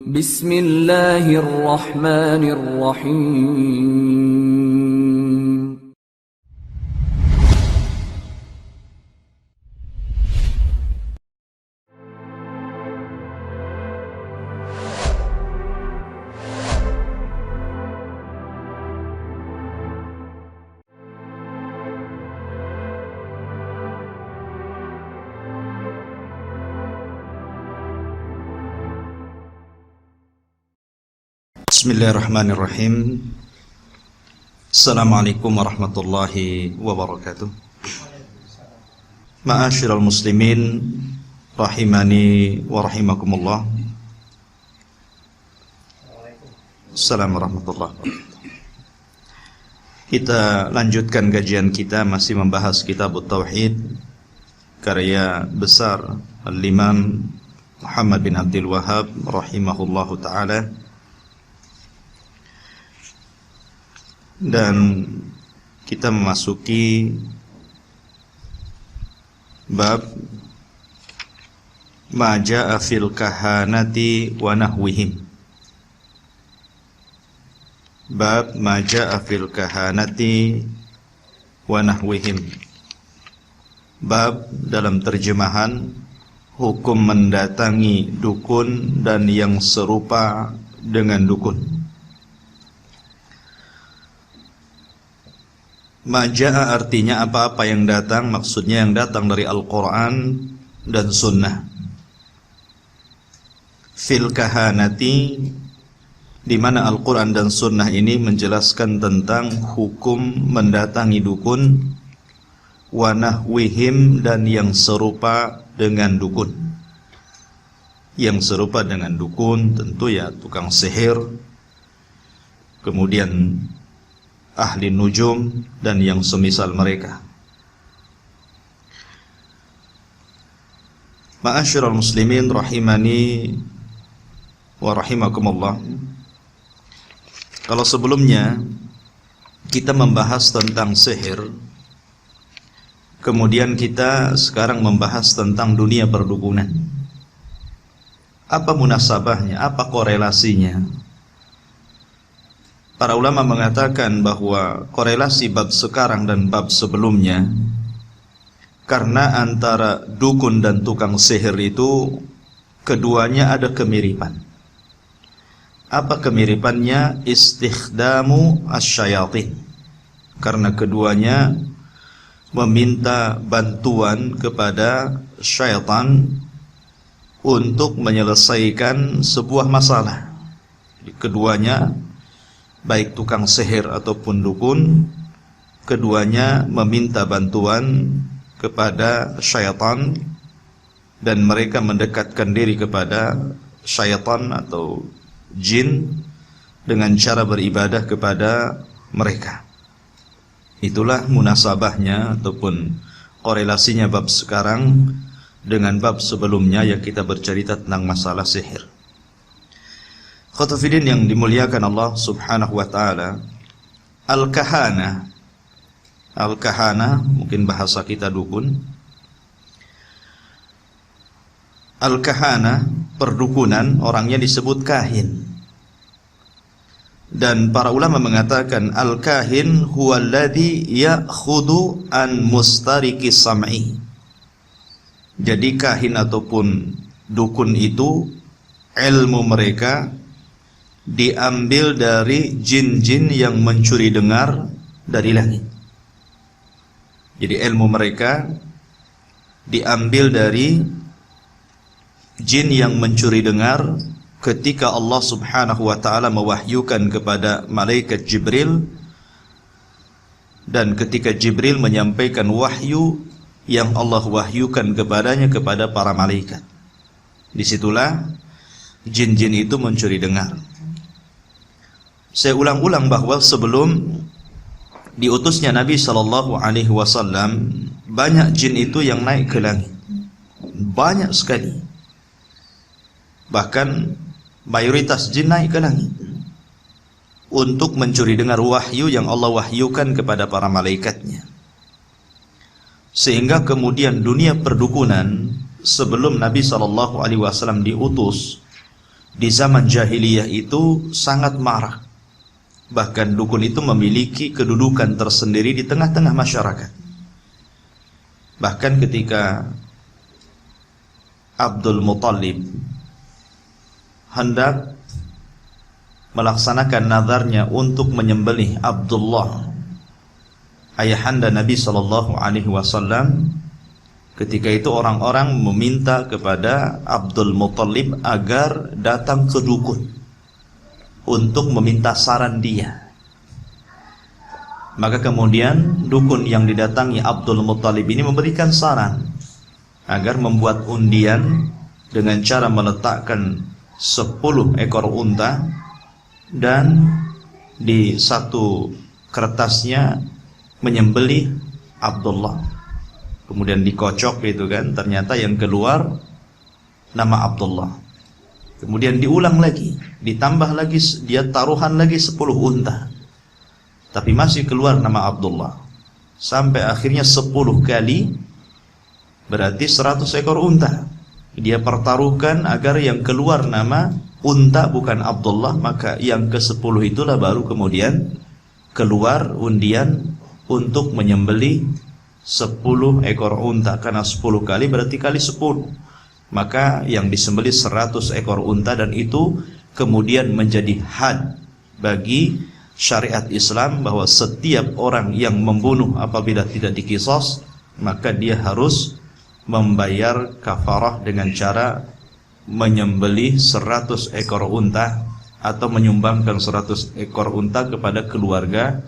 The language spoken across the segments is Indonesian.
Bismillahirrahmanirrahim. Bismillahirrahmanirrahim. Assalamualaikum warahmatullahi wabarakatuh. Ma'asyiral muslimin rahimani wa rahimakumullah. Assalamualaikum warahmatullahi wabarakatuh. Kita lanjutkan kajian kita, masih membahas kitab Tauhid karya besar Al-Imam Muhammad bin Abdul Wahhab rahimahullahu taala. Dan kita memasuki bab ma jaa'a fil kahanati wa nahwihim. Bab ma jaa'a fil kahanati wa nahwihim. Bab dalam terjemahan hukum mendatangi dukun dan yang serupa dengan dukun. Maja'a artinya apa-apa yang datang, maksudnya yang datang dari Al-Quran dan Sunnah. Fil kahanati, di mana Al-Quran dan Sunnah ini menjelaskan tentang hukum mendatangi dukun, wa nahwihim, dan yang serupa dengan dukun. Yang serupa dengan dukun tentu ya tukang sihir, kemudian ahli nujum dan yang semisal mereka. Ma'asyiral muslimin rahimani wa rahimakumullah. Kalau sebelumnya kita membahas tentang sihir, kemudian kita sekarang membahas tentang dunia perdukunan. Apa munasabahnya? Apa korelasinya? Para ulama mengatakan bahwa korelasi bab sekarang dan bab sebelumnya, karena antara dukun dan tukang sihir itu keduanya ada kemiripan. Apa kemiripannya? Istikhdamu asyayatin. Karena keduanya meminta bantuan kepada syaitan untuk menyelesaikan sebuah masalah. Jadi keduanya, baik tukang sihir ataupun dukun, keduanya meminta bantuan kepada syaitan dan mereka mendekatkan diri kepada syaitan atau jin dengan cara beribadah kepada mereka. Itulah munasabahnya ataupun korelasinya bab sekarang dengan bab sebelumnya yang kita bercerita tentang masalah sihir. Khotafidin yang dimuliakan Allah subhanahu wa ta'ala, Al-Kahana, Al-Kahana mungkin bahasa kita dukun. Al-Kahana, perdukunan, orangnya disebut kahin. Dan para ulama mengatakan Al-Kahin huwa alladhi ya'khudu an mustariki sam'i. Jadi kahin ataupun dukun itu ilmu mereka diambil dari jin-jin yang mencuri dengar dari langit. Jadi ilmu mereka diambil dari jin yang mencuri dengar ketika Allah subhanahu wa ta'ala mewahyukan kepada malaikat Jibril, dan ketika Jibril menyampaikan wahyu yang Allah wahyukan kepadanya kepada para malaikat. Disitulah jin-jin itu mencuri dengar. Saya ulang-ulang bahwa sebelum diutusnya Nabi SAW, banyak jin itu yang naik ke langit, banyak sekali. Bahkan mayoritas jin naik ke langit untuk mencuri dengar wahyu yang Allah wahyukan kepada para malaikatnya. Sehingga kemudian dunia perdukunan sebelum Nabi SAW diutus di zaman jahiliyah itu sangat marak. Bahkan dukun itu memiliki kedudukan tersendiri di tengah-tengah masyarakat. Bahkan ketika Abdul Muthalib hendak melaksanakan nazarnya untuk menyembelih Abdullah, ayahanda Nabi sallallahu alaihi wasallam, ketika itu orang-orang meminta kepada Abdul Muthalib agar datang ke dukun untuk meminta saran dia. Maka kemudian dukun yang didatangi Abdul Muthalib ini memberikan saran agar membuat undian dengan cara meletakkan 10 ekor unta dan di satu kertasnya menyembelih Abdullah. Kemudian dikocok gitu kan, ternyata yang keluar nama Abdullah. Kemudian diulang lagi, ditambah lagi, dia taruhan lagi 10 unta, tapi masih keluar nama Abdullah. Sampai akhirnya 10 kali, berarti 100 ekor unta dia pertaruhkan agar yang keluar nama unta bukan Abdullah. Maka yang ke-10 itulah baru kemudian keluar undian untuk menyembelih 10 ekor unta. Karena 10 kali berarti kali 10, maka yang disembelih 100 ekor unta. Dan itu kemudian menjadi had bagi syariat Islam, bahwa setiap orang yang membunuh apabila tidak diqisas, maka dia harus membayar kafarah dengan cara menyembelih 100 ekor unta atau menyumbangkan 100 ekor unta kepada keluarga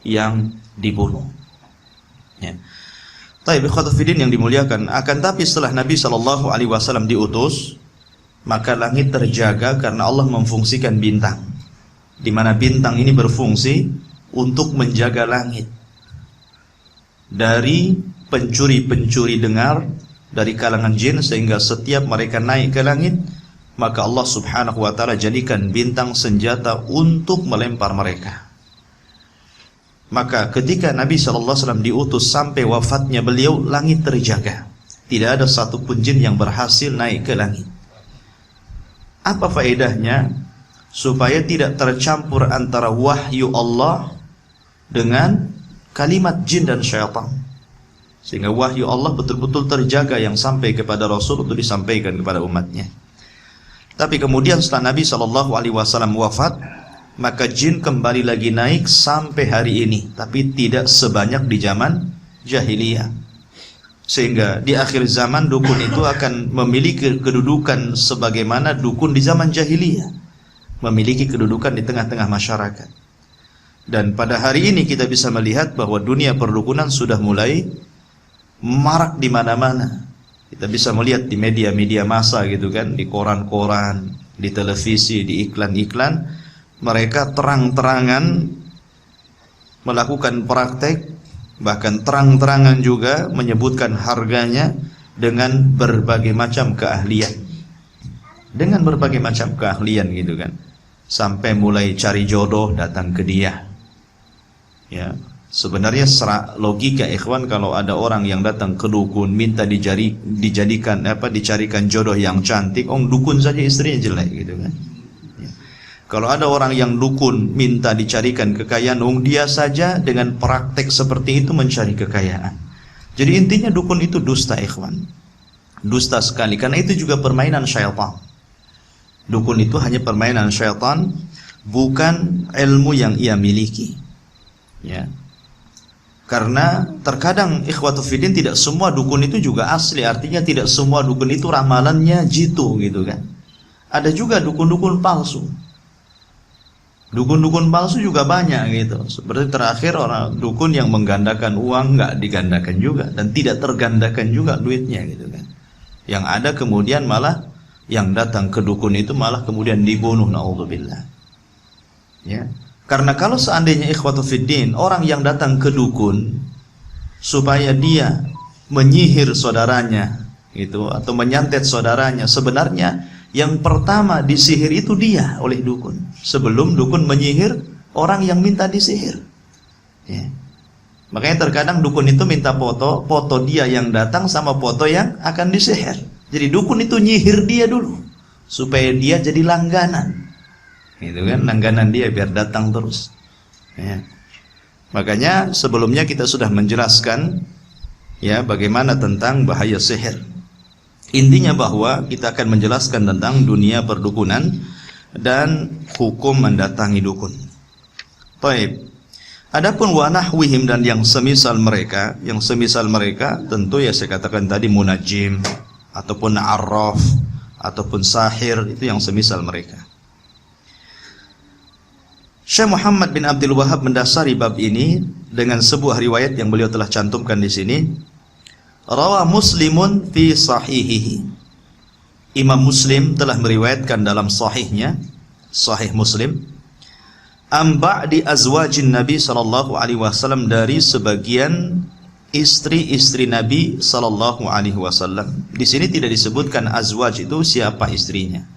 yang dibunuh. Ya. Taib ikhwatafidin yang dimuliakan, akan tapi setelah Nabi SAW diutus, maka langit terjaga karena Allah memfungsikan bintang, di mana bintang ini berfungsi untuk menjaga langit dari pencuri-pencuri dengar dari kalangan jin, sehingga setiap mereka naik ke langit, maka Allah subhanahu wa ta'ala jadikan bintang senjata untuk melempar mereka. Maka ketika Nabi SAW diutus sampai wafatnya beliau, langit terjaga, tidak ada satupun jin yang berhasil naik ke langit. Apa faedahnya? Supaya tidak tercampur antara wahyu Allah dengan kalimat jin dan syaitan, sehingga wahyu Allah betul-betul terjaga yang sampai kepada Rasul untuk disampaikan kepada umatnya. Tapi kemudian setelah Nabi SAW wafat, maka jin kembali lagi naik sampai hari ini, tapi tidak sebanyak di zaman jahiliyah. Sehingga di akhir zaman dukun itu akan memiliki kedudukan sebagaimana dukun di zaman jahiliyah memiliki kedudukan di tengah-tengah masyarakat. Dan pada hari ini kita bisa melihat bahwa dunia perdukunan sudah mulai marak di mana-mana. Kita bisa melihat di media-media massa gitu kan, di koran-koran, di televisi, di iklan-iklan, mereka terang-terangan melakukan praktek, bahkan terang-terangan juga menyebutkan harganya dengan berbagai macam keahlian. Dengan berbagai macam keahlian gitu kan. Sampai mulai cari jodoh datang ke dia. Ya. Sebenarnya secara logika ikhwan, kalau ada orang yang datang ke dukun minta dicarikan jodoh yang cantik, dukun saja istrinya jelek gitu kan. Ya. Kalau ada orang yang dukun minta dicarikan kekayaan, dia saja dengan praktek seperti itu mencari kekayaan. Jadi intinya dukun itu dusta ikhwan. Dusta sekali, karena itu juga permainan syaitan. Dukun itu hanya permainan syaitan, bukan ilmu yang ia miliki. Ya. Karena terkadang ikhwatu fiddin tidak semua dukun itu juga asli, artinya tidak semua dukun itu ramalannya jitu gitu kan. Ada juga dukun-dukun palsu. Dukun-dukun palsu juga banyak gitu. Seperti terakhir orang dukun yang menggandakan uang nggak digandakan juga, dan tidak tergandakan juga duitnya gitu kan. Yang ada kemudian malah yang datang ke dukun itu malah kemudian dibunuh, naudzubillah. Ya. Karena kalau seandainya ikhwatu fiddin, orang yang datang ke dukun supaya dia menyihir saudaranya gitu, atau menyantet saudaranya, sebenarnya yang pertama disihir itu dia oleh dukun, sebelum dukun menyihir orang yang minta disihir. Ya. Makanya terkadang dukun itu minta foto dia yang datang sama foto yang akan disihir. Jadi dukun itu nyihir dia dulu, supaya dia jadi langganan. Gitu kan, langganan dia biar datang terus. Ya. Makanya sebelumnya kita sudah menjelaskan ya bagaimana tentang bahaya sihir. Intinya bahwa kita akan menjelaskan tentang dunia perdukunan dan hukum mendatangi dukun. Baik. Adapun wa nahwihim dan yang semisal mereka tentu ya saya katakan tadi munajim ataupun arraf ataupun sahir, itu yang semisal mereka. Syekh Muhammad bin Abdul Wahhab mendasari bab ini dengan sebuah riwayat yang beliau telah cantumkan di sini. Rawa Muslimun fi sahihihi. Imam Muslim telah meriwayatkan dalam sahihnya, Sahih Muslim, am ba'di azwajin Nabi sallallahu alaihi wasallam, dari sebagian istri-istri Nabi sallallahu alaihi wasallam. Di sini tidak disebutkan azwaj itu siapa istrinya.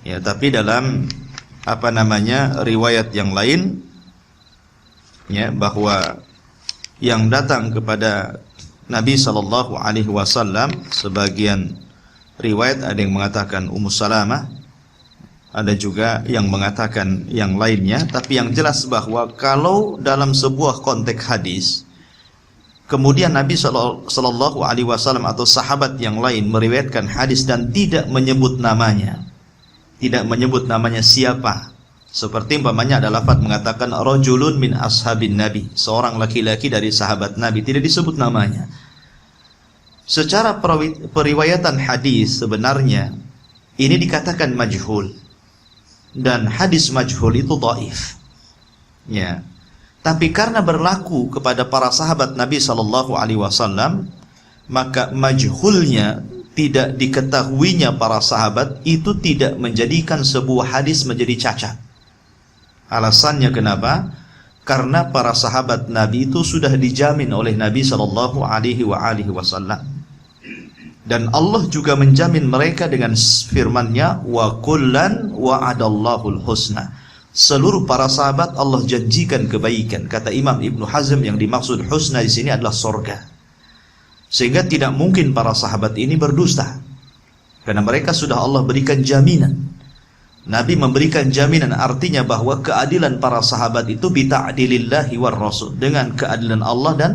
Ya, tapi dalam riwayat yang lain ya, bahwa yang datang kepada Nabi sallallahu alaihi wasallam, sebagian riwayat ada yang mengatakan Ummu Salamah, ada juga yang mengatakan yang lainnya, tapi yang jelas bahwa kalau dalam sebuah konteks hadis kemudian Nabi sallallahu alaihi wasallam atau sahabat yang lain meriwayatkan hadis dan tidak menyebut namanya, siapa, seperti umpamanya ada lafaz mengatakan rajulun min ashabin Nabi, seorang laki-laki dari sahabat Nabi, tidak disebut namanya. Secara periwayatan hadis sebenarnya ini dikatakan majhul, dan hadis majhul itu dhaif. Ya. Tapi karena berlaku kepada para sahabat Nabi sallallahu alaihi wasallam, maka majhulnya, tidak diketahuinya para sahabat, itu tidak menjadikan sebuah hadis menjadi cacat. Alasannya kenapa? Karena para sahabat Nabi itu sudah dijamin oleh Nabi sallallahu alaihi wasallam. Dan Allah juga menjamin mereka dengan firman-Nya, wa kullan wa'adallahul husna. Seluruh para sahabat Allah janjikan kebaikan. Kata Imam Ibnu Hazm, yang dimaksud husna di sini adalah surga. Sehingga tidak mungkin para sahabat ini berdusta, karena mereka sudah Allah berikan jaminan. Nabi memberikan jaminan, artinya bahwa keadilan para sahabat itu bita'dilillahi war rasul, dengan keadilan Allah dan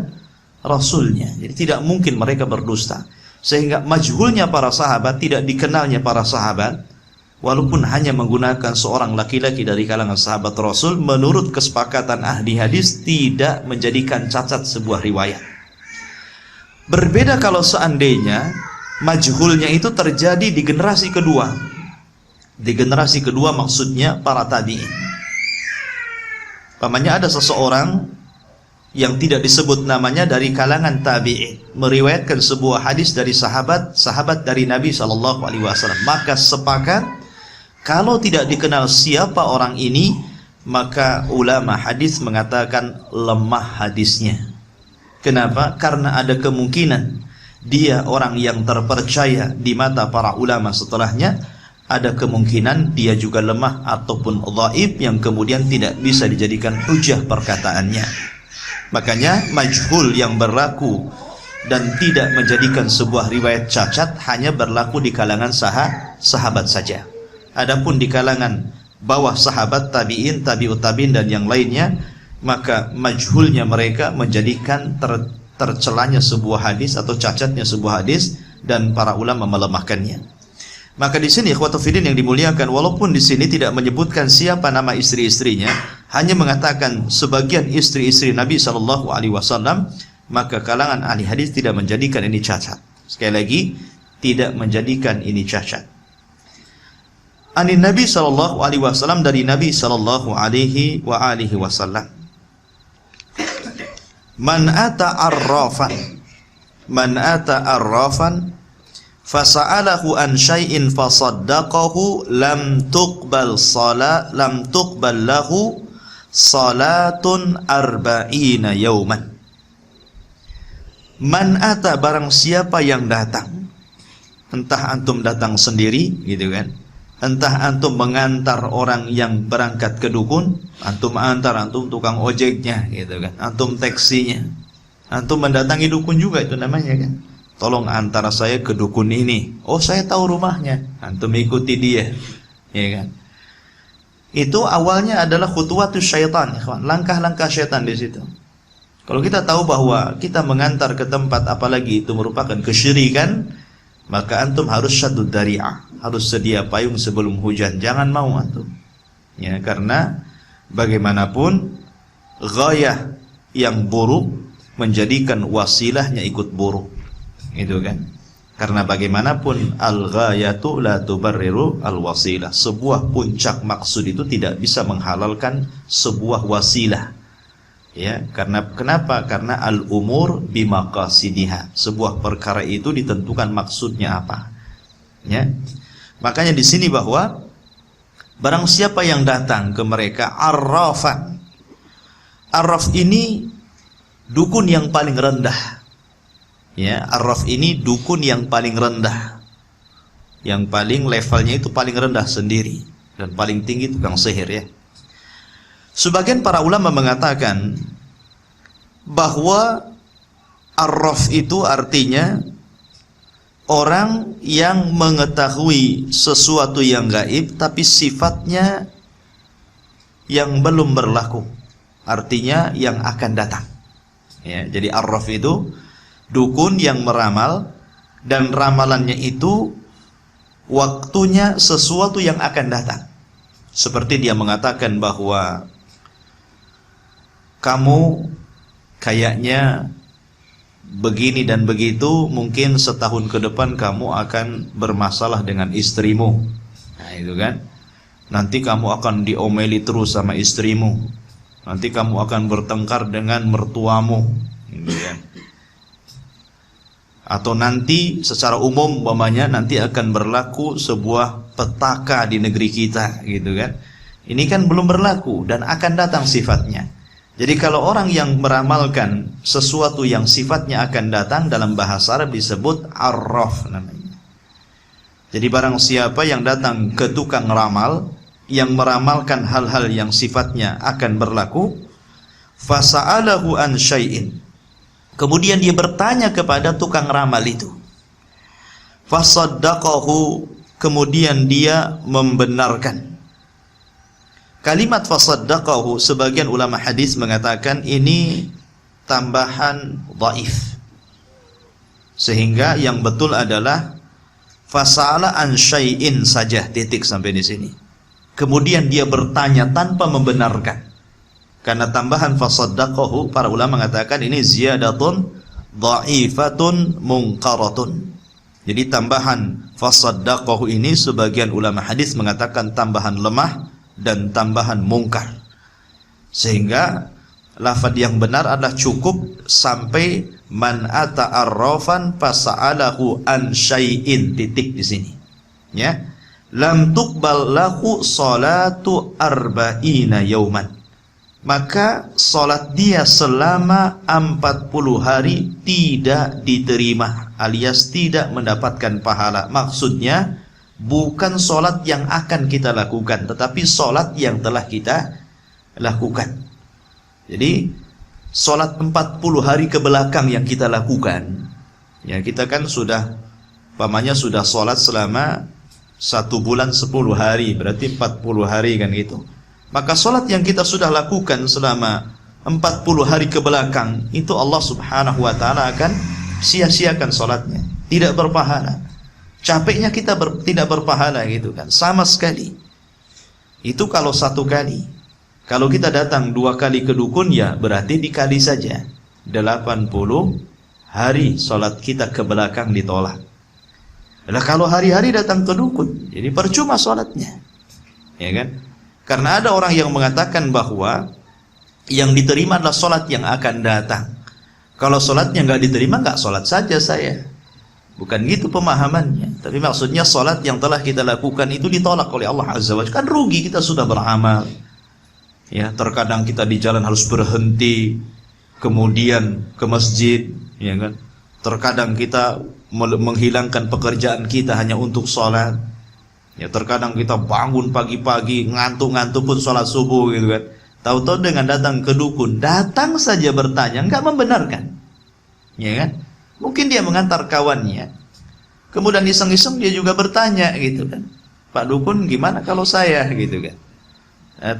Rasulnya. Jadi tidak mungkin mereka berdusta. Sehingga majhulnya para sahabat, tidak dikenalnya para sahabat, walaupun hanya menggunakan seorang laki-laki dari kalangan sahabat Rasul, menurut kesepakatan ahli hadis tidak menjadikan cacat sebuah riwayat. Berbeda kalau seandainya majhulnya itu terjadi di generasi kedua. Di generasi kedua maksudnya para tabi'in. Pamannya ada seseorang yang tidak disebut namanya dari kalangan tabi'in meriwayatkan sebuah hadis dari sahabat dari Nabi sallallahu alaihi wasallam, maka sepakat kalau tidak dikenal siapa orang ini, maka ulama hadis mengatakan lemah hadisnya. Kenapa? Karena ada kemungkinan dia orang yang terpercaya di mata para ulama setelahnya, ada kemungkinan dia juga lemah ataupun dhaif yang kemudian tidak bisa dijadikan hujah perkataannya. Makanya majhul yang berlaku dan tidak menjadikan sebuah riwayat cacat hanya berlaku di kalangan sahabat saja. Adapun di kalangan bawah sahabat, tabi'in, tabi'ut tabi'in dan yang lainnya, maka majhulnya mereka menjadikan tercelanya sebuah hadis atau cacatnya sebuah hadis, dan para ulama melemahkannya. Maka di sini ikhwatul fillah yang dimuliakan, walaupun di sini tidak menyebutkan siapa nama istri-istrinya, hanya mengatakan sebagian istri-istri Nabi sallallahu alaihi wasallam, maka kalangan ahli hadis tidak menjadikan ini cacat. Sekali lagi, tidak menjadikan ini cacat. Ani Nabi sallallahu alaihi wasallam, dari Nabi sallallahu alaihi wasallam, man ata arrafan fasa'alahu an syai'in fasaddaqahu lam tuqbal lahu salatun arba'ina yauman. Man ata, barang siapa yang datang, entah antum datang sendiri gitu kan, entah antum mengantar orang yang berangkat ke dukun, antum antar, antum tukang ojeknya gitu kan, antum taksinya, antum mendatangi dukun juga itu namanya kan. tolong antara saya ke dukun ini. Oh, saya tahu rumahnya. Antum ikuti dia, ya kan? Itu awalnya adalah khutuwatus syaitan, ikhwan. Langkah-langkah syaitan di situ. Kalau kita tahu bahwa kita mengantar ke tempat apalagi itu merupakan kesyirikan, maka antum harus syaddud dari'ah, harus sedia payung sebelum hujan. Jangan mau antum. Ya, karena bagaimanapun ghayah yang buruk menjadikan wasilahnya ikut buruk. Itu kan? Karena bagaimanapun al-ghayatu la tubarriru al-wasilah. Sebuah puncak maksud itu tidak bisa menghalalkan sebuah wasilah. Ya, kenapa? Karena al-umur bimaqasidiha. Sebuah perkara itu ditentukan maksudnya apa. Ya. Makanya di sini bahwa barang siapa yang datang ke mereka arrafan. Arraf ini dukun yang paling rendah. Ya, arraf ini dukun yang paling rendah. Yang paling levelnya itu paling rendah sendiri dan paling tinggi tukang sihir, ya. Sebagian para ulama mengatakan bahwa arraf itu artinya orang yang mengetahui sesuatu yang gaib tapi sifatnya yang belum berlaku. Artinya yang akan datang. Ya, jadi arraf itu dukun yang meramal dan ramalannya itu waktunya sesuatu yang akan datang. Seperti dia mengatakan bahwa kamu kayaknya begini dan begitu, mungkin setahun ke depan kamu akan bermasalah dengan istrimu. Nah, itu kan. Nanti kamu akan diomeli terus sama istrimu. Nanti kamu akan bertengkar dengan mertuamu. Gitu kan. Atau nanti secara umum umpamanya nanti akan berlaku sebuah petaka di negeri kita, gitu kan. Ini kan belum berlaku dan akan datang sifatnya. Jadi kalau orang yang meramalkan sesuatu yang sifatnya akan datang, dalam bahasa Arab disebut arraf namanya. Jadi barang siapa yang datang ke tukang ramal yang meramalkan hal-hal yang sifatnya akan berlaku, fasa'alahu an syai'in, kemudian dia bertanya kepada tukang ramal itu, fasaddaqahu, kemudian dia membenarkan. Kalimat fasaddaqahu, sebagian ulama hadis mengatakan ini tambahan dhaif, sehingga yang betul adalah fasa'ala an syai'in saja, titik sampai di sini. Kemudian dia bertanya tanpa membenarkan. Karena tambahan fasaddaqahu, para ulama mengatakan ini ziyadatun dha'ifatun munqaratun. Jadi tambahan fasaddaqahu ini sebagian ulama hadis mengatakan tambahan lemah dan tambahan mungkar. Sehingga lafaz yang benar adalah cukup sampai man ata arrafan fasa'alahu an syai'in, titik di sini. Ya. Lam tuqbal lahu salatu arba'ina yauman. Maka salat dia selama 40 hari tidak diterima, alias tidak mendapatkan pahala. Maksudnya bukan salat yang akan kita lakukan, tetapi salat yang telah kita lakukan. Jadi salat 40 hari ke belakang yang kita lakukan, ya kita kan sudah pamannya sudah salat selama 1 bulan 10 hari, berarti 40 hari kan gitu. Maka salat yang kita sudah lakukan selama 40 hari ke belakang, itu Allah subhanahu wa ta'ala akan sia-siakan salatnya, tidak berpahala. Capeknya kita tidak berpahala gitu kan, sama sekali. Itu kalau 1 kali. Kalau kita datang 2 kali ke dukun, ya berarti dikali saja 80 hari salat kita ke belakang ditolak. Nah, kalau hari-hari datang ke dukun, jadi percuma sholatnya, ya kan? Karena ada orang yang mengatakan bahwa yang diterima adalah sholat yang akan datang. Kalau sholatnya nggak diterima, nggak sholat saja saya. Bukan gitu pemahamannya. Tapi maksudnya sholat yang telah kita lakukan itu ditolak oleh Allah Azza wa Jalla. Kan rugi, kita sudah beramal. Ya, terkadang kita di jalan harus berhenti, kemudian ke masjid, ya kan? Terkadang kita menghilangkan pekerjaan kita hanya untuk sholat. Ya, terkadang kita bangun pagi-pagi, ngantuk-ngantuk pun sholat subuh gitu kan. Tahu-tahu dengan datang ke dukun, datang saja bertanya, enggak membenarkan, ya kan? Mungkin dia mengantar kawannya, kemudian iseng-iseng dia juga bertanya gitu kan, Pak Dukun gimana kalau saya gitu kan,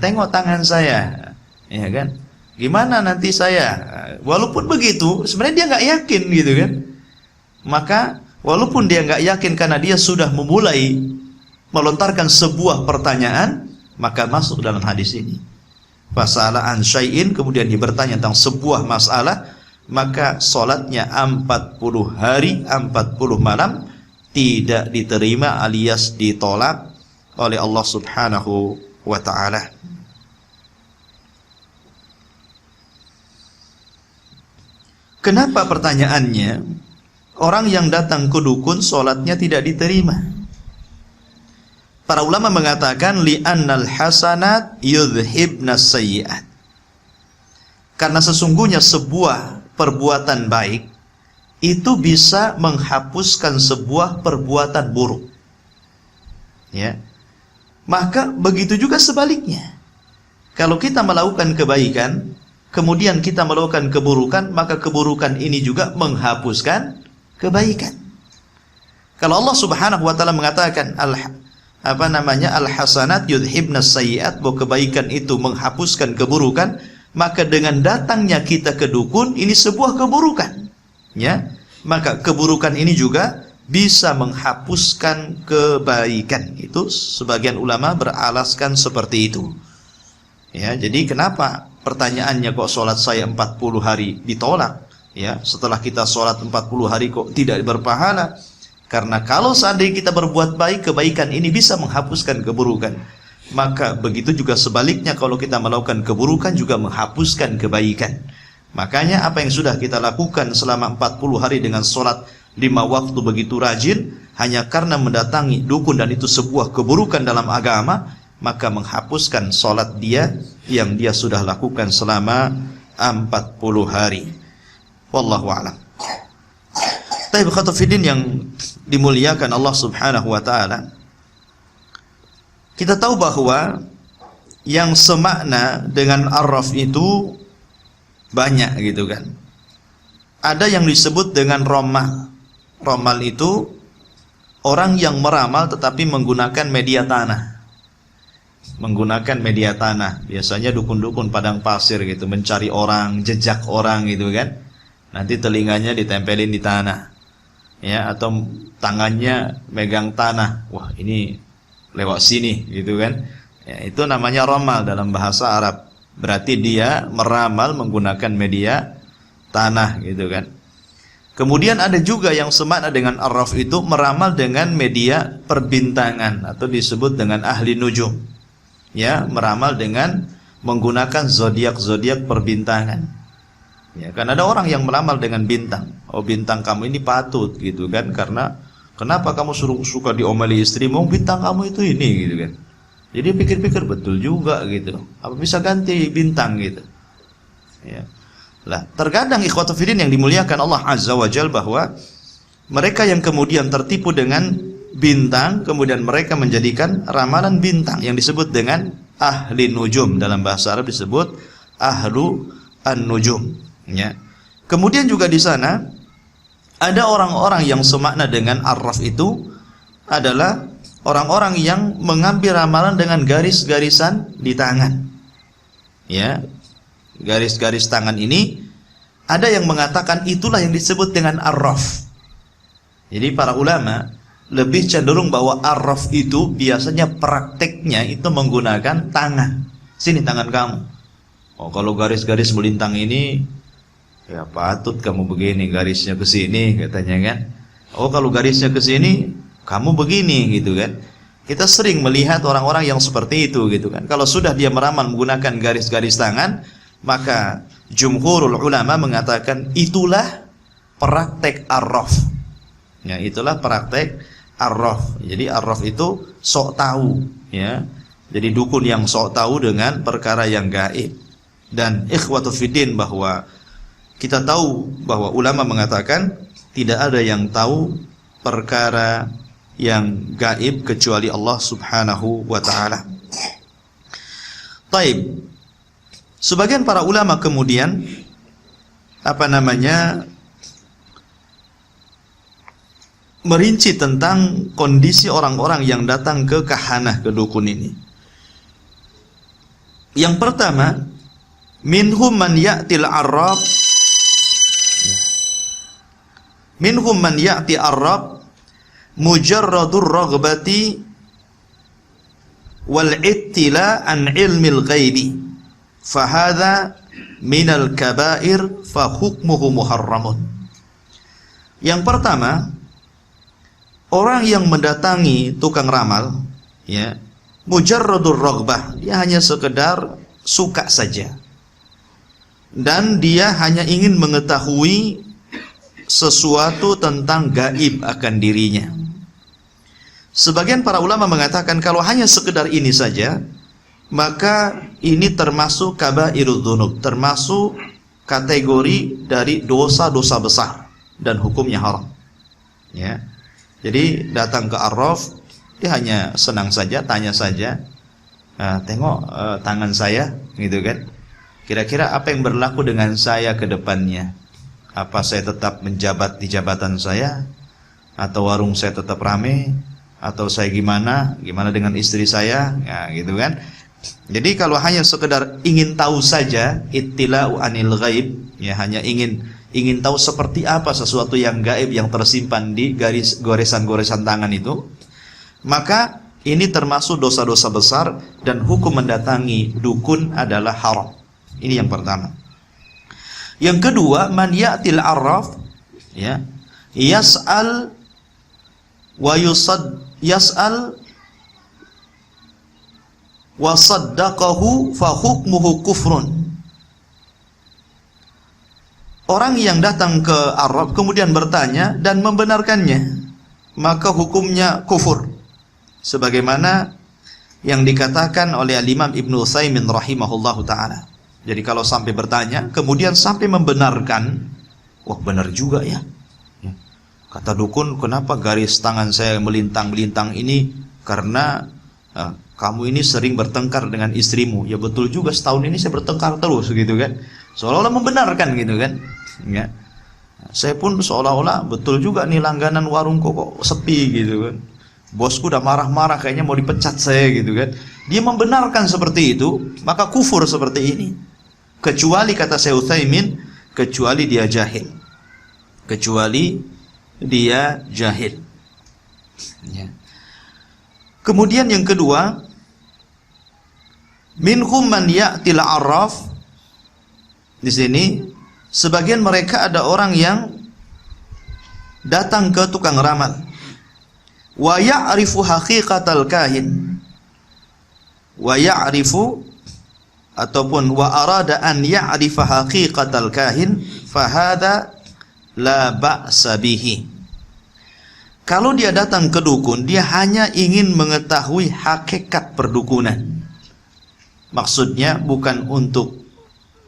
tengok tangan saya, ya kan, gimana nanti saya. Walaupun begitu sebenarnya dia nggak yakin gitu kan. Maka walaupun dia nggak yakin karena dia sudah memulai melontarkan sebuah pertanyaan, maka masuk dalam hadis ini. Fasala an syai'in, kemudian dia bertanya tentang sebuah masalah, maka solatnya 40 hari 40 malam tidak diterima alias ditolak oleh Allah Subhanahu wa ta'ala. Kenapa pertanyaannya orang yang datang ke dukun solatnya tidak diterima? Para ulama mengatakan li'annal hasanat yudhibnas sayyi'at, karena sesungguhnya sebuah perbuatan baik itu bisa menghapuskan sebuah perbuatan buruk, ya. Maka begitu juga sebaliknya. Kalau kita melakukan kebaikan, kemudian kita melakukan keburukan, maka keburukan ini juga menghapuskan kebaikan. Kalau Allah Subhanahu wa taala mengatakan al-hasanat yudhibnas sayyi'at, bahwa kebaikan itu menghapuskan keburukan, maka dengan datangnya kita ke dukun ini sebuah keburukan, ya. Maka keburukan ini juga bisa menghapuskan kebaikan. Itu sebagian ulama beralaskan seperti itu. Ya, jadi kenapa pertanyaannya kok sholat saya 40 hari ditolak? Ya, setelah kita sholat 40 hari kok tidak berpahala? Karena kalau seandainya kita berbuat baik, kebaikan ini bisa menghapuskan keburukan. Maka begitu juga sebaliknya, kalau kita melakukan keburukan juga menghapuskan kebaikan. Makanya apa yang sudah kita lakukan selama 40 hari dengan sholat 5 waktu begitu rajin, hanya karena mendatangi dukun dan itu sebuah keburukan dalam agama, maka menghapuskan sholat dia yang dia sudah lakukan selama 40 hari. Wallahu a'lam. Taib khatafidin yang dimuliakan Allah Subhanahu wa ta'ala, kita tahu bahwa yang semakna dengan arraf itu banyak gitu kan. Ada yang disebut dengan romal. Romal itu orang yang meramal tetapi menggunakan media tanah. Menggunakan media tanah. Biasanya dukun-dukun padang pasir gitu, mencari orang, jejak orang gitu kan. Nanti telinganya ditempelin di tanah, ya, atau tangannya megang tanah. Wah, ini lewat sini gitu kan, ya, itu namanya ramal dalam bahasa Arab. Berarti dia meramal menggunakan media tanah gitu kan. Kemudian ada juga yang semakna dengan arraf itu meramal dengan media perbintangan atau disebut dengan ahli nujum, ya, meramal dengan menggunakan zodiak perbintangan. Ya, kan ada orang yang meramal dengan bintang. Oh, bintang kamu ini patut gitu kan, karena kenapa kamu suka diomeli istrimu? Bintang kamu itu ini gitu kan. Jadi pikir-pikir betul juga gitu. Apa bisa ganti bintang gitu? Ya. Lah, terkadang ikhwatu fillah yang dimuliakan Allah Azza wa Jalla, bahwa mereka yang kemudian tertipu dengan bintang, kemudian mereka menjadikan ramalan bintang yang disebut dengan ahli nujum, dalam bahasa Arab disebut ahlu an-nujum, ya. Kemudian juga di sana ada orang-orang yang semakna dengan arraf itu adalah orang-orang yang mengambil ramalan dengan garis-garisan di tangan, ya. Garis-garis tangan ini ada yang mengatakan itulah yang disebut dengan arraf. Jadi para ulama lebih cenderung bahwa arraf itu biasanya prakteknya itu menggunakan tangan. Sini tangan kamu. Oh, kalau garis-garis melintang ini, ya patut kamu begini, garisnya ke sini katanya kan. Oh, kalau garisnya ke sini kamu begini gitu kan. Kita sering melihat orang-orang yang seperti itu gitu kan. Kalau sudah dia meramal menggunakan garis-garis tangan, maka jumhurul ulama mengatakan itulah praktek arraf. Ya, itulah praktek arraf. Jadi arraf itu sok tahu, ya. Jadi dukun yang sok tahu dengan perkara yang gaib. Dan ikhwatu fiddin, bahwa kita tahu bahwa ulama mengatakan tidak ada yang tahu perkara yang gaib kecuali Allah Subhanahu wa ta'ala. Taib. Sebagian para ulama kemudian merinci tentang kondisi orang-orang yang datang ke kahanah, ke dukun ini. Yang pertama, minhum man ya'til arrab, minhum man ya'ti arrab mujarradur raghbati wal ittila an ilmil ghaibi fahadha minal kabair fa hukmuhu muharramun. Yang pertama, orang yang mendatangi tukang ramal, ya, mujarradur raghbah, dia hanya sekedar suka saja, dan dia hanya ingin mengetahui sesuatu tentang gaib akan dirinya. Sebagian para ulama mengatakan kalau hanya sekedar ini saja, maka ini termasuk kabairudz dzunub, termasuk kategori dari dosa-dosa besar dan hukumnya haram. Ya. Jadi datang ke arraf, dia hanya senang saja, tanya saja, tengok tangan saya, gitu kan? Kira-kira apa yang berlaku dengan saya ke depannya? Apa saya tetap menjabat di jabatan saya, atau warung saya tetap rame, atau saya gimana dengan istri saya, ya, gitu kan? Jadi kalau hanya sekedar ingin tahu saja, ittila'u anil ghaib, ya, hanya ingin tahu seperti apa sesuatu yang gaib yang tersimpan di goresan-goresan tangan itu, maka ini termasuk dosa-dosa besar dan hukum mendatangi dukun adalah haram. Ini yang pertama. Yang kedua, man ya'til arraf, ya, yas'al wa yas'al wa saddaqahu fa hukmuhu kufrun. Orang yang datang ke arraf kemudian bertanya dan membenarkannya, maka hukumnya kufur. Sebagaimana yang dikatakan oleh Imam Ibnu Utsaimin rahimahullahu ta'ala. Jadi kalau sampai bertanya, kemudian sampai membenarkan, wah benar juga ya. Kata dukun, kenapa garis tangan saya melintang-melintang ini? Karena kamu ini sering bertengkar dengan istrimu. Ya betul juga, setahun ini saya bertengkar terus, gitu kan. Seolah-olah membenarkan, gitu kan. Ya. Saya pun seolah-olah betul juga nih, langganan warung kok sepi, gitu kan. Bosku udah marah-marah, kayaknya mau dipecat saya, gitu kan. Dia membenarkan seperti itu, maka kufur seperti ini. Kecuali, kata Syekh Utsaimin, kecuali dia jahil. Kecuali dia jahil. Ya. Kemudian yang kedua, minhum man ya'til arraf. Di sini sebagian mereka ada orang yang datang ke tukang ramal, wa ya'rifu haqiqatal kahin, wa ya'rifu ataupun wa arada an ya'rifa haqiqatal kahin fahada la ba'sa bihi. Kalau dia datang ke dukun, dia hanya ingin mengetahui hakikat perdukunan. Maksudnya bukan untuk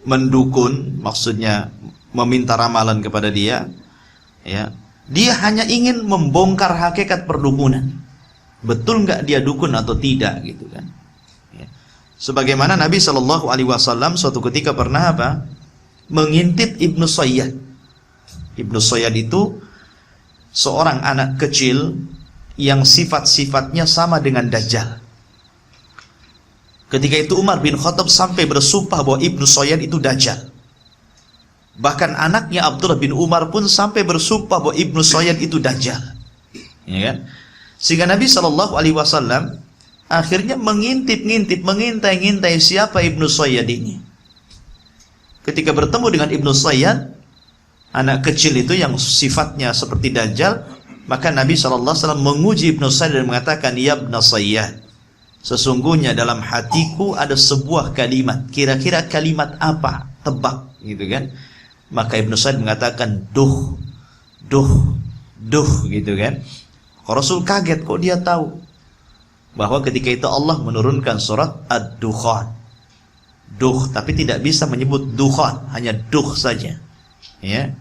mendukun, maksudnya meminta ramalan kepada dia, ya. Dia hanya ingin membongkar hakikat perdukunan. Betul nggak dia dukun atau tidak, gitu kan? Ya. Sebagaimana Nabi Shallallahu Alaihi Wasallam suatu ketika pernah apa? Mengintip Ibnu Sayyad. Ibnu Sayyad itu seorang anak kecil yang sifat-sifatnya sama dengan Dajjal. Ketika itu Umar bin Khattab sampai bersumpah bahwa Ibnu Sayyad itu Dajjal. Bahkan anaknya Abdullah bin Umar pun sampai bersumpah bahwa Ibnu Sayyad itu Dajjal. Ya kan? Sehingga Nabi SAW akhirnya mengintip-ngintip, mengintai-ngintai siapa Ibnu Sayyad ini. Ketika bertemu dengan Ibnu Sayyad, anak kecil itu yang sifatnya seperti Dajjal, maka Nabi SAW menguji Ibnu Sayyad dan mengatakan, ya Ibnu Sayyad, sesungguhnya dalam hatiku ada sebuah kalimat. Kira-kira kalimat apa? Tebak, gitu kan? Maka Ibnu Sayyad mengatakan duh, gitu kan? Rasul kaget, kok dia tahu bahwa ketika itu Allah menurunkan surat Ad-Dukhan. Duh, tapi tidak bisa menyebut dukhan, hanya duh saja. Ya.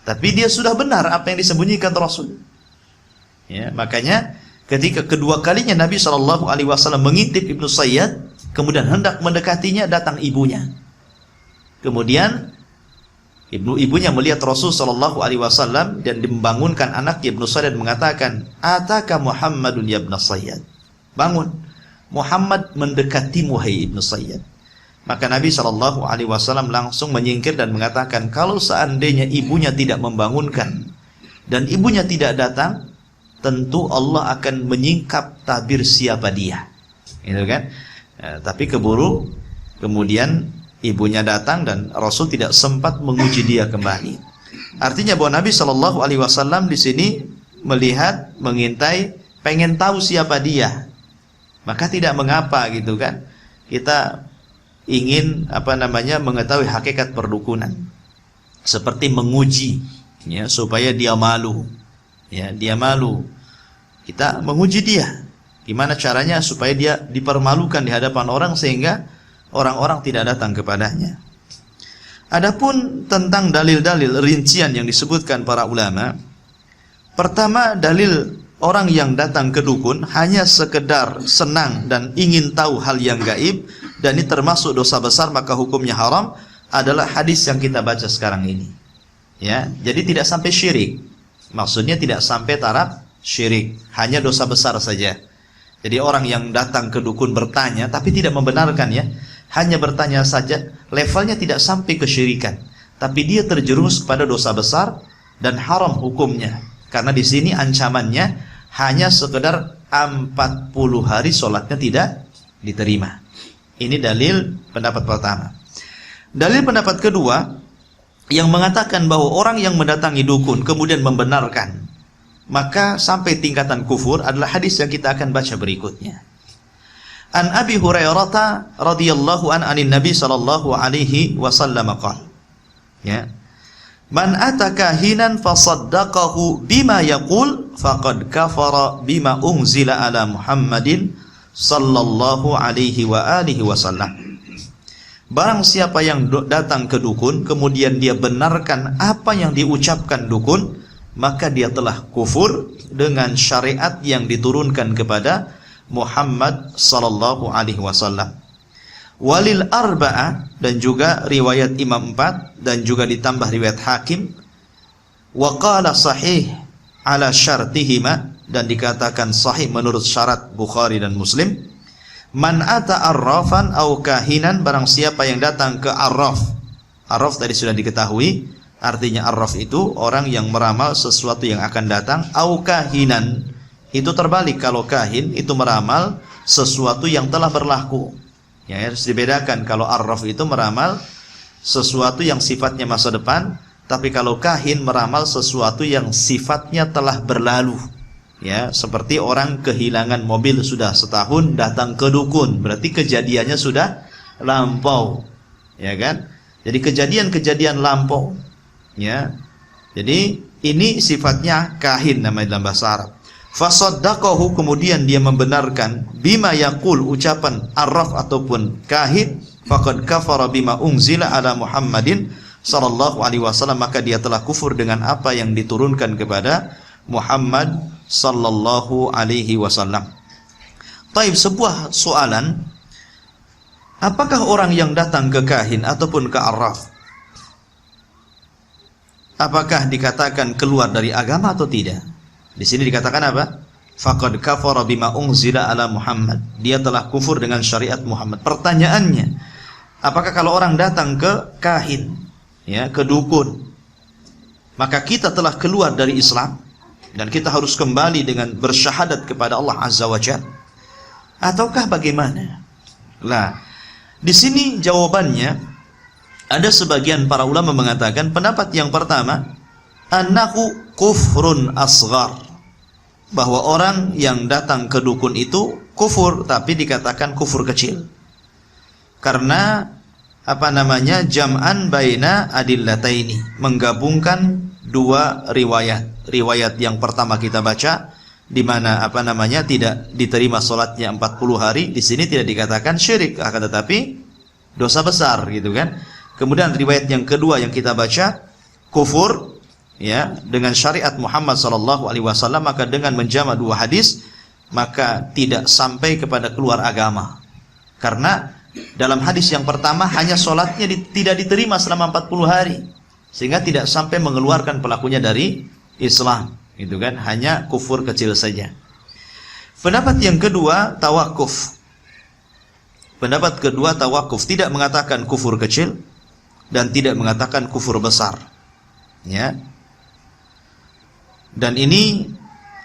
Tapi dia sudah benar apa yang disembunyikan Rasul. Ya, makanya ketika kedua kalinya Nabi SAW mengintip Ibnu Sayyad, kemudian hendak mendekatinya, datang ibunya. Kemudian Ibunya melihat Rasul sallallahu alaihi wasallam dan membangunkan anaknya Ibnu Sayyad dan mengatakan, "Ataka Muhammadun ya Ibnu Sayyad." Bangun. Muhammad mendekatimu hai Ibnu Sayyad. Maka Nabi sallallahu alaihi wasallam langsung menyingkir dan mengatakan, kalau seandainya ibunya tidak membangunkan dan ibunya tidak datang, tentu Allah akan menyingkap tabir siapa dia. Itu kan? Tapi keburu kemudian ibunya datang dan Rasul tidak sempat menguji dia kembali. Artinya bahwa Nabi Shallallahu Alaihi Wasallam di sini melihat, mengintai, pengen tahu siapa dia. Maka tidak mengapa gitu kan? Kita ingin mengetahui hakikat perdukunan, seperti menguji, ya, supaya dia malu, ya, dia malu. Kita menguji dia. Gimana caranya supaya dia dipermalukan di hadapan orang sehingga orang-orang tidak datang kepadanya. Adapun tentang dalil-dalil rincian yang disebutkan para ulama, pertama, dalil orang yang datang ke dukun hanya sekedar senang dan ingin tahu hal yang gaib dan ini termasuk dosa besar maka hukumnya haram, adalah hadis yang kita baca sekarang ini. Ya, jadi tidak sampai syirik. Maksudnya tidak sampai taraf syirik, hanya dosa besar saja. Jadi orang yang datang ke dukun bertanya tapi tidak membenarkan, ya, hanya bertanya saja, levelnya tidak sampai kesyirikan, tapi dia terjerumus kepada dosa besar dan haram hukumnya. Karena di sini ancamannya hanya sekedar 40 hari sholatnya tidak diterima. Ini dalil pendapat pertama. Dalil pendapat kedua yang mengatakan bahwa orang yang mendatangi dukun kemudian membenarkan, maka sampai tingkatan kufur, adalah hadis yang kita akan baca berikutnya. An Abi Hurairah radhiyallahu anin Nabi sallallahu alaihi wasallam qala, ya, man ataka hinan fasaddaqahu bima yaqul faqad kafara bima unzila ala Muhammadin sallallahu alaihi wa alihi wasallam. Barang siapa yang datang ke dukun kemudian dia benarkan apa yang diucapkan dukun, maka dia telah kufur dengan syariat yang diturunkan kepada Muhammad sallallahu alaihi wasallam. Walil arba'ah, dan juga riwayat Imam 4 dan juga ditambah riwayat Hakim. Wa qala sahih ala syartihima, dan dikatakan sahih menurut syarat Bukhari dan Muslim. Man ata arrafan au kahinan, barang siapa yang datang ke arraf. Arraf tadi sudah diketahui, artinya arraf itu orang yang meramal sesuatu yang akan datang. Au kahinan, itu terbalik, kalau kahin itu meramal sesuatu yang telah berlaku. Ya, harus dibedakan. Kalau arraf itu meramal sesuatu yang sifatnya masa depan, tapi kalau kahin meramal sesuatu yang sifatnya telah berlalu. Ya, seperti orang kehilangan mobil sudah setahun datang ke dukun, berarti kejadiannya sudah lampau. Ya kan? Jadi kejadian-kejadian lampau. Ya. Jadi ini sifatnya kahin namanya dalam bahasa Arab. Fasaddaqahu, kemudian dia membenarkan bima yaqul, ucapan arraf ataupun kahin, faqad kafara bima unzila ala Muhammadin sallallahu alaihi wasallam, maka dia telah kufur dengan apa yang diturunkan kepada Muhammad sallallahu alaihi wasallam. Taib, sebuah soalan, apakah orang yang datang ke kahin ataupun ke arraf, apakah dikatakan keluar dari agama atau tidak? Di sini dikatakan apa? Faqad kafara bima unzila ala Muhammad. Dia telah kufur dengan syariat Muhammad. Pertanyaannya, apakah kalau orang datang ke kahin, ya, ke dukun, maka kita telah keluar dari Islam dan kita harus kembali dengan bersyahadat kepada Allah Azza wa Jalla, ataukah bagaimana? Nah, di sini jawabannya, ada sebagian para ulama mengatakan pendapat yang pertama, annahu kufrun asghar, bahwa orang yang datang ke dukun itu kufur, tapi dikatakan kufur kecil. Karena jam'an baina adillataini, menggabungkan dua riwayat. Riwayat yang pertama kita baca, di mana tidak diterima salatnya 40 hari, di sini tidak dikatakan syirik, akan tetapi dosa besar, gitu kan. Kemudian riwayat yang kedua yang kita baca, kufur, ya, dengan syariat Muhammad sallallahu alaihi wasallam, maka dengan menjama dua hadis maka tidak sampai kepada keluar agama. Karena dalam hadis yang pertama hanya sholatnya tidak diterima selama 40 hari. sehingga tidak sampai mengeluarkan pelakunya dari Islam, gitu kan? Hanya kufur kecil saja. Pendapat yang kedua, tawakuf. Pendapat kedua, tawakuf, tidak mengatakan kufur kecil dan tidak mengatakan kufur besar. Ya. Dan ini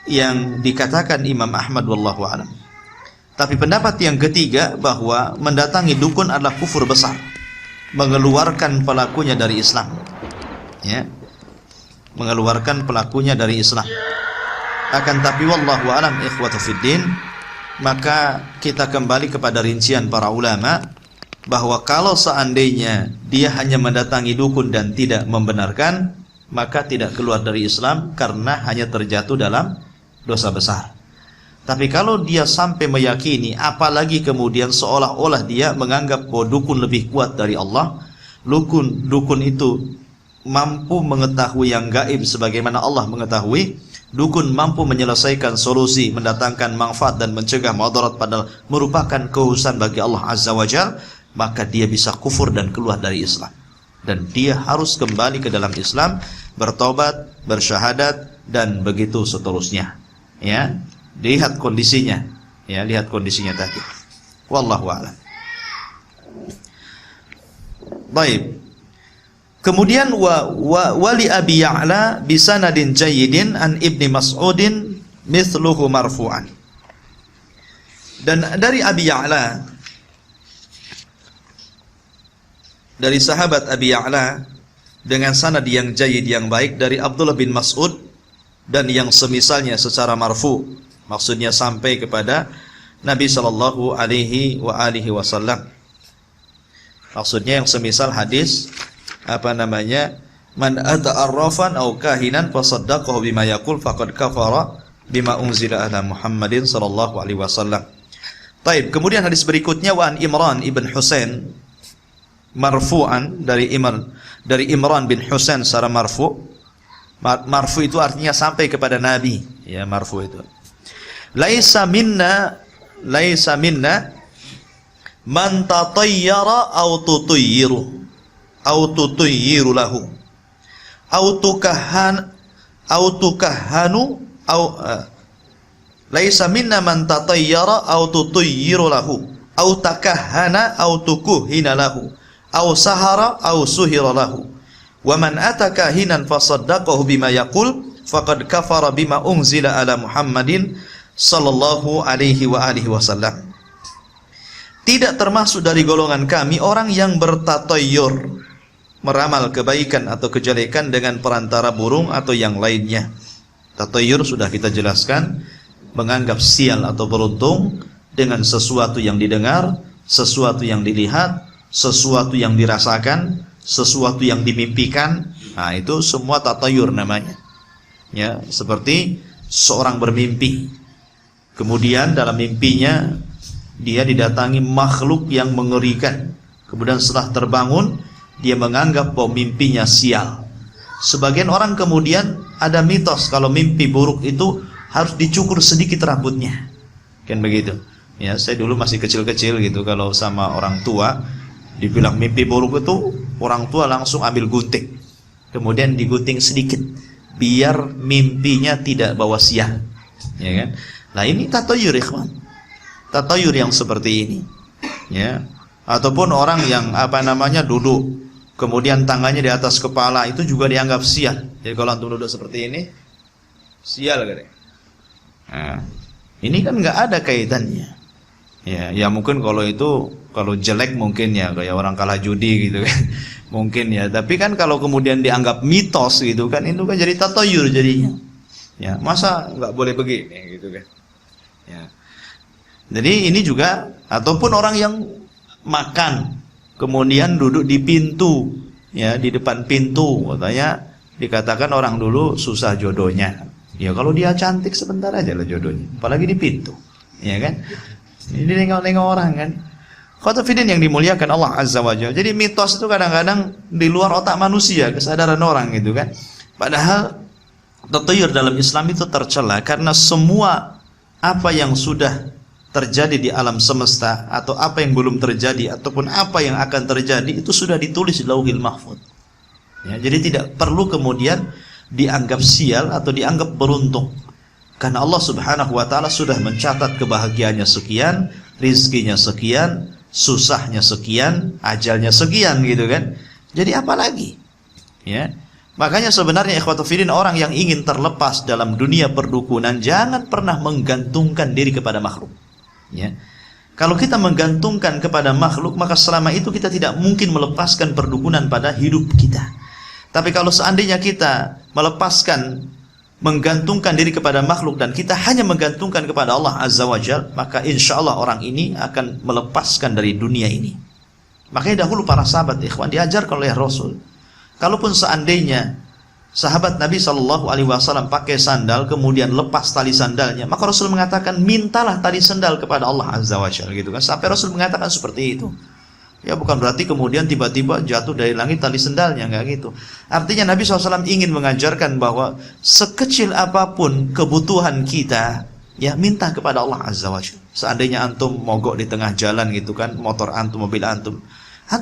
yang dikatakan Imam Ahmad wallahu a'lam. Tapi pendapat yang ketiga bahwa mendatangi dukun adalah kufur besar, mengeluarkan pelakunya dari Islam. Ya. Mengeluarkan pelakunya dari Islam. Akan tapi wallahu a'lam ikhwatu fiddin, maka kita kembali kepada rincian para ulama bahwa kalau seandainya dia hanya mendatangi dukun dan tidak membenarkan, maka tidak keluar dari Islam karena hanya terjatuh dalam dosa besar. Tapi kalau dia sampai meyakini, apalagi kemudian seolah-olah dia menganggap bahwa dukun lebih kuat dari Allah, dukun itu mampu mengetahui yang gaib sebagaimana Allah mengetahui, dukun mampu menyelesaikan solusi, mendatangkan manfaat dan mencegah madarat padahal merupakan kekhususan bagi Allah Azza wa Jalla, maka dia bisa kufur dan keluar dari Islam. Dan dia harus kembali ke dalam Islam, bertobat, bersyahadat dan begitu seterusnya. Ya, lihat kondisinya. Ya, lihat kondisinya tadi. Wallahu a'lam. Baik. Kemudian wali Abi Ya'la bisanadin jayyidin an Ibni Mas'udin mithluhu marfu'an. Dan dari Abi Ya'la, dari sahabat Abi Ya'la dengan sanad yang jayyid yang baik dari Abdullah bin Mas'ud dan yang semisalnya secara marfu, maksudnya sampai kepada Nabi sallallahu alaihi wasallam. Maksudnya yang semisal hadis man ata'arrafan aw kahinan fasaddaqahu bima yaqul faqad kafara bima unzila ala Muhammadin sallallahu alaihi wasallam. Baik, kemudian hadis berikutnya wa an Imran ibn Husain marfu'an, dari Imran bin Husain secara marfu. Marfu itu artinya sampai kepada Nabi, ya, marfu itu. Laisa minna man tatayyara aw tutayyiru lahu aw tukahhanu laisa minna man tatayyara aw tutayyiru lahu aw takahhana aw tukuhina lahu aw sahara aw suhira lahu wa man ataka hinan fasaddaqahu bima yaqul faqad kafara bima unzila ala Muhammadin sallallahu alaihi wasallam. Tidak termasuk dari golongan kami orang yang bertatayyur, meramal kebaikan atau kejelekan dengan perantara burung atau yang lainnya. Tatayyur sudah kita jelaskan, menganggap sial atau beruntung dengan sesuatu yang didengar, sesuatu yang dilihat, sesuatu yang dirasakan, sesuatu yang dimimpikan. Nah, itu semua tatayyur namanya. Ya, seperti seorang bermimpi, kemudian dalam mimpinya dia didatangi makhluk yang mengerikan. Kemudian setelah terbangun, dia menganggap bahwa mimpinya sial. Sebagian orang kemudian ada mitos kalau mimpi buruk itu harus dicukur sedikit rambutnya. Kan begitu. Ya, saya dulu masih kecil-kecil gitu, kalau sama orang tua dibilang mimpi buruk itu, orang tua langsung ambil gunting, kemudian digunting sedikit biar mimpinya tidak bawa sial. Ya kan? Nah, ini tatayyur, ikhwan. Tatayyur yang seperti ini. Ya. Ataupun orang yang duduk kemudian tangannya di atas kepala, itu juga dianggap sial. Jadi kalau antum duduk seperti ini, sial kan? Nah, ini kan nggak ada kaitannya. Ya mungkin kalau jelek mungkin ya kayak orang kalah judi gitu kan. Mungkin ya, tapi kan kalau kemudian dianggap mitos gitu kan, itu kan jadi tatayyur jadinya. Ya, masa nggak boleh begini gitu kan. Ya. Jadi ini juga, ataupun orang yang makan kemudian duduk di pintu, ya, di depan pintu, katanya dikatakan orang dulu susah jodohnya. Ya kalau dia cantik sebentar aja lah jodohnya, apalagi di pintu, ya kan? Ini nengok-nengok orang kan. Khotafidin yang dimuliakan Allah Azza wa Jalla. Jadi mitos itu kadang-kadang di luar otak manusia, kesadaran orang gitu kan. Padahal tatayyur dalam Islam itu tercela, karena semua apa yang sudah terjadi di alam semesta atau apa yang belum terjadi ataupun apa yang akan terjadi itu sudah ditulis di Lauhil Mahfuz. Ya, jadi tidak perlu kemudian dianggap sial atau dianggap beruntung. Karena Allah Subhanahu wa taala sudah mencatat kebahagiaannya sekian, rizkinya sekian, susahnya sekian, ajalnya sekian gitu kan. Jadi apa lagi? Ya. Makanya sebenarnya ikhwatul fillah, orang yang ingin terlepas dalam dunia perdukunan jangan pernah menggantungkan diri kepada makhluk. Ya. Kalau kita menggantungkan kepada makhluk, maka selama itu kita tidak mungkin melepaskan perdukunan pada hidup kita. Tapi kalau seandainya kita melepaskan, menggantungkan diri kepada makhluk dan kita hanya menggantungkan kepada Allah Azza wa Jalla, maka insya Allah orang ini akan melepaskan dari dunia ini. Makanya dahulu para sahabat ikhwan diajarkan oleh Rasul, kalaupun seandainya sahabat Nabi SAW pakai sandal kemudian lepas tali sandalnya, maka Rasul mengatakan mintalah tali sandal kepada Allah Azza wa Jalla gitu kan. Sampai Rasul mengatakan seperti itu. Ya, bukan berarti kemudian tiba-tiba jatuh dari langit tali sendalnya, enggak gitu. Artinya Nabi SAW ingin mengajarkan bahwa sekecil apapun kebutuhan kita, ya minta kepada Allah Azza wa Jalla. Seandainya antum mogok di tengah jalan gitu kan, motor antum, mobil antum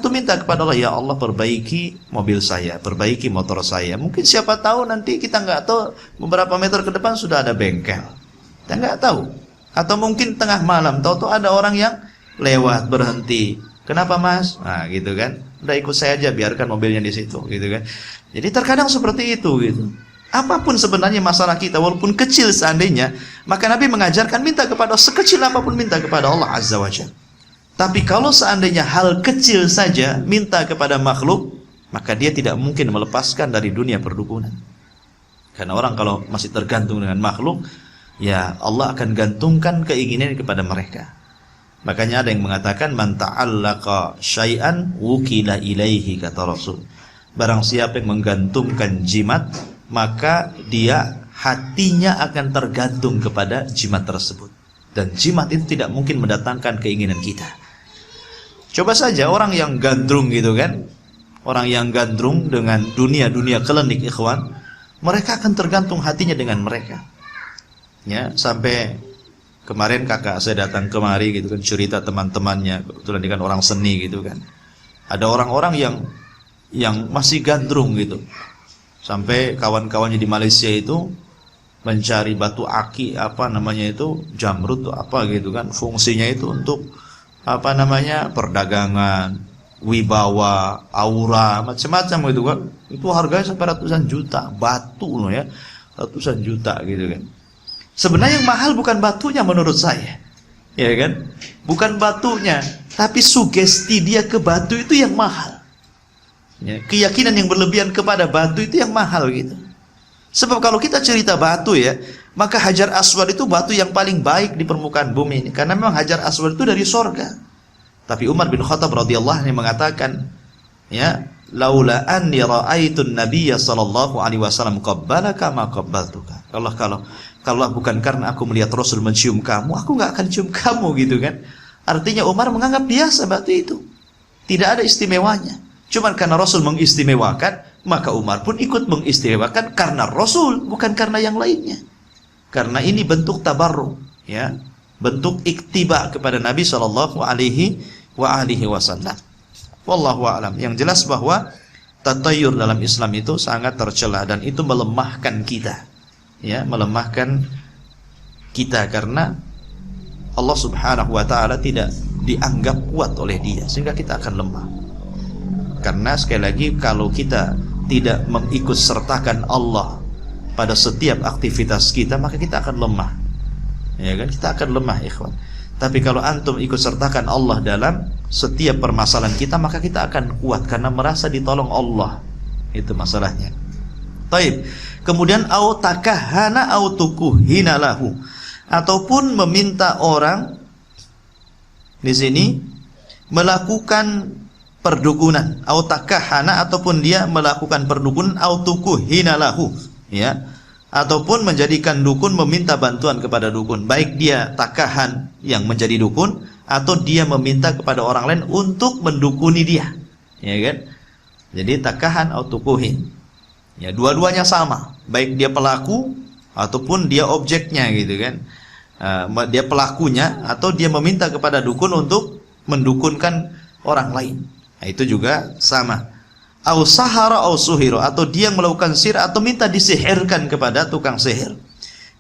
minta kepada Allah, ya Allah perbaiki mobil saya, perbaiki motor saya. Mungkin siapa tahu nanti kita nggak tahu beberapa meter ke depan sudah ada bengkel, kita nggak tahu. Atau mungkin tengah malam tahu-tahu ada orang yang lewat berhenti. Kenapa mas? Nah gitu kan, udah ikut saya aja, biarkan mobilnya di situ gitu kan. Jadi terkadang seperti itu gitu. Apapun sebenarnya masalah kita, walaupun kecil seandainya, maka Nabi mengajarkan minta kepada, sekecil apapun minta kepada Allah Azza wa Jalla. Tapi kalau seandainya hal kecil saja minta kepada makhluk, maka dia tidak mungkin melepaskan dari dunia perdukunan. Karena orang kalau masih tergantung dengan makhluk, ya Allah akan gantungkan keinginan kepada mereka. Makanya ada yang mengatakan man ta'allaqa syai'an wukila ilaihi, kata Rasul. Barang siapa yang menggantungkan jimat, maka dia hatinya akan tergantung kepada jimat tersebut. Dan jimat itu tidak mungkin mendatangkan keinginan kita. Coba saja orang yang gandrung gitu kan, orang yang gandrung dengan dunia-dunia kelenik ikhwan, mereka akan tergantung hatinya dengan mereka. Ya, sampai kemarin kakak saya datang kemari gitu kan, cerita teman-temannya, kebetulan dia kan orang seni gitu kan. Ada orang-orang yang masih gandrung gitu. Sampai kawan-kawannya di Malaysia itu mencari batu aki, apa namanya itu, jamrud atau apa gitu kan. Fungsinya itu untuk apa namanya, perdagangan, wibawa, aura, macam-macam gitu kan. Itu harganya sampai ratusan juta, batu loh ya, ratusan juta gitu kan. Sebenarnya yang mahal bukan batunya menurut saya, ya kan? Bukan batunya, tapi sugesti dia ke batu itu yang mahal. Ya, keyakinan yang berlebihan kepada batu itu yang mahal gitu. Sebab kalau kita cerita batu ya, maka Hajar Aswad itu batu yang paling baik di permukaan bumi ini, karena memang Hajar Aswad itu dari sorga. Tapi Umar bin Khattab radhiyallahu anhu mengatakan, ya, laula anni ra'aitun nabiyya sallallahu alaihi wasallam qabbalaka ma qabbaltuka. Kalau bukan karena aku melihat Rasul mencium kamu, aku nggak akan cium kamu gitu kan. Artinya Umar menganggap biasa batu itu, tidak ada istimewanya. Cuman karena Rasul mengistimewakan, maka Umar pun ikut mengistimewakan karena Rasul, bukan karena yang lainnya. Karena ini bentuk tabarruk, ya, bentuk iktiba kepada Nabi sallallahu alaihi wasallam. Wallahu a'lam. Yang jelas bahwa tatayyur dalam Islam itu sangat tercela dan itu melemahkan kita. Ya, melemahkan kita karena Allah Subhanahu wa taala tidak dianggap kuat oleh Dia, sehingga kita akan lemah. Karena sekali lagi, kalau kita tidak mengikut sertakan Allah pada setiap aktivitas kita, maka kita akan lemah. Ya kan? Kita akan lemah, ikhwan. Tapi kalau antum ikut sertakan Allah dalam setiap permasalahan kita, maka kita akan kuat karena merasa ditolong Allah. Itu masalahnya. Taib. Kemudian au takahana au tukuhina lahu, ataupun meminta orang di sini melakukan perdukunan, au takahana, ataupun dia melakukan perdukunan, au tukuhina lahu, ya, ataupun menjadikan dukun, meminta bantuan kepada dukun, baik dia takahan yang menjadi dukun atau dia meminta kepada orang lain untuk mendukuni dia, ya kan? Jadi takahan atau tukuhin, ya, dua-duanya sama, baik dia pelaku ataupun dia objeknya gitu kan. Dia pelakunya atau dia meminta kepada dukun untuk mendukunkan orang lain. Nah, itu juga sama. au sahara au suhiro, atau dia yang melakukan sihir atau minta disihirkan kepada tukang sihir.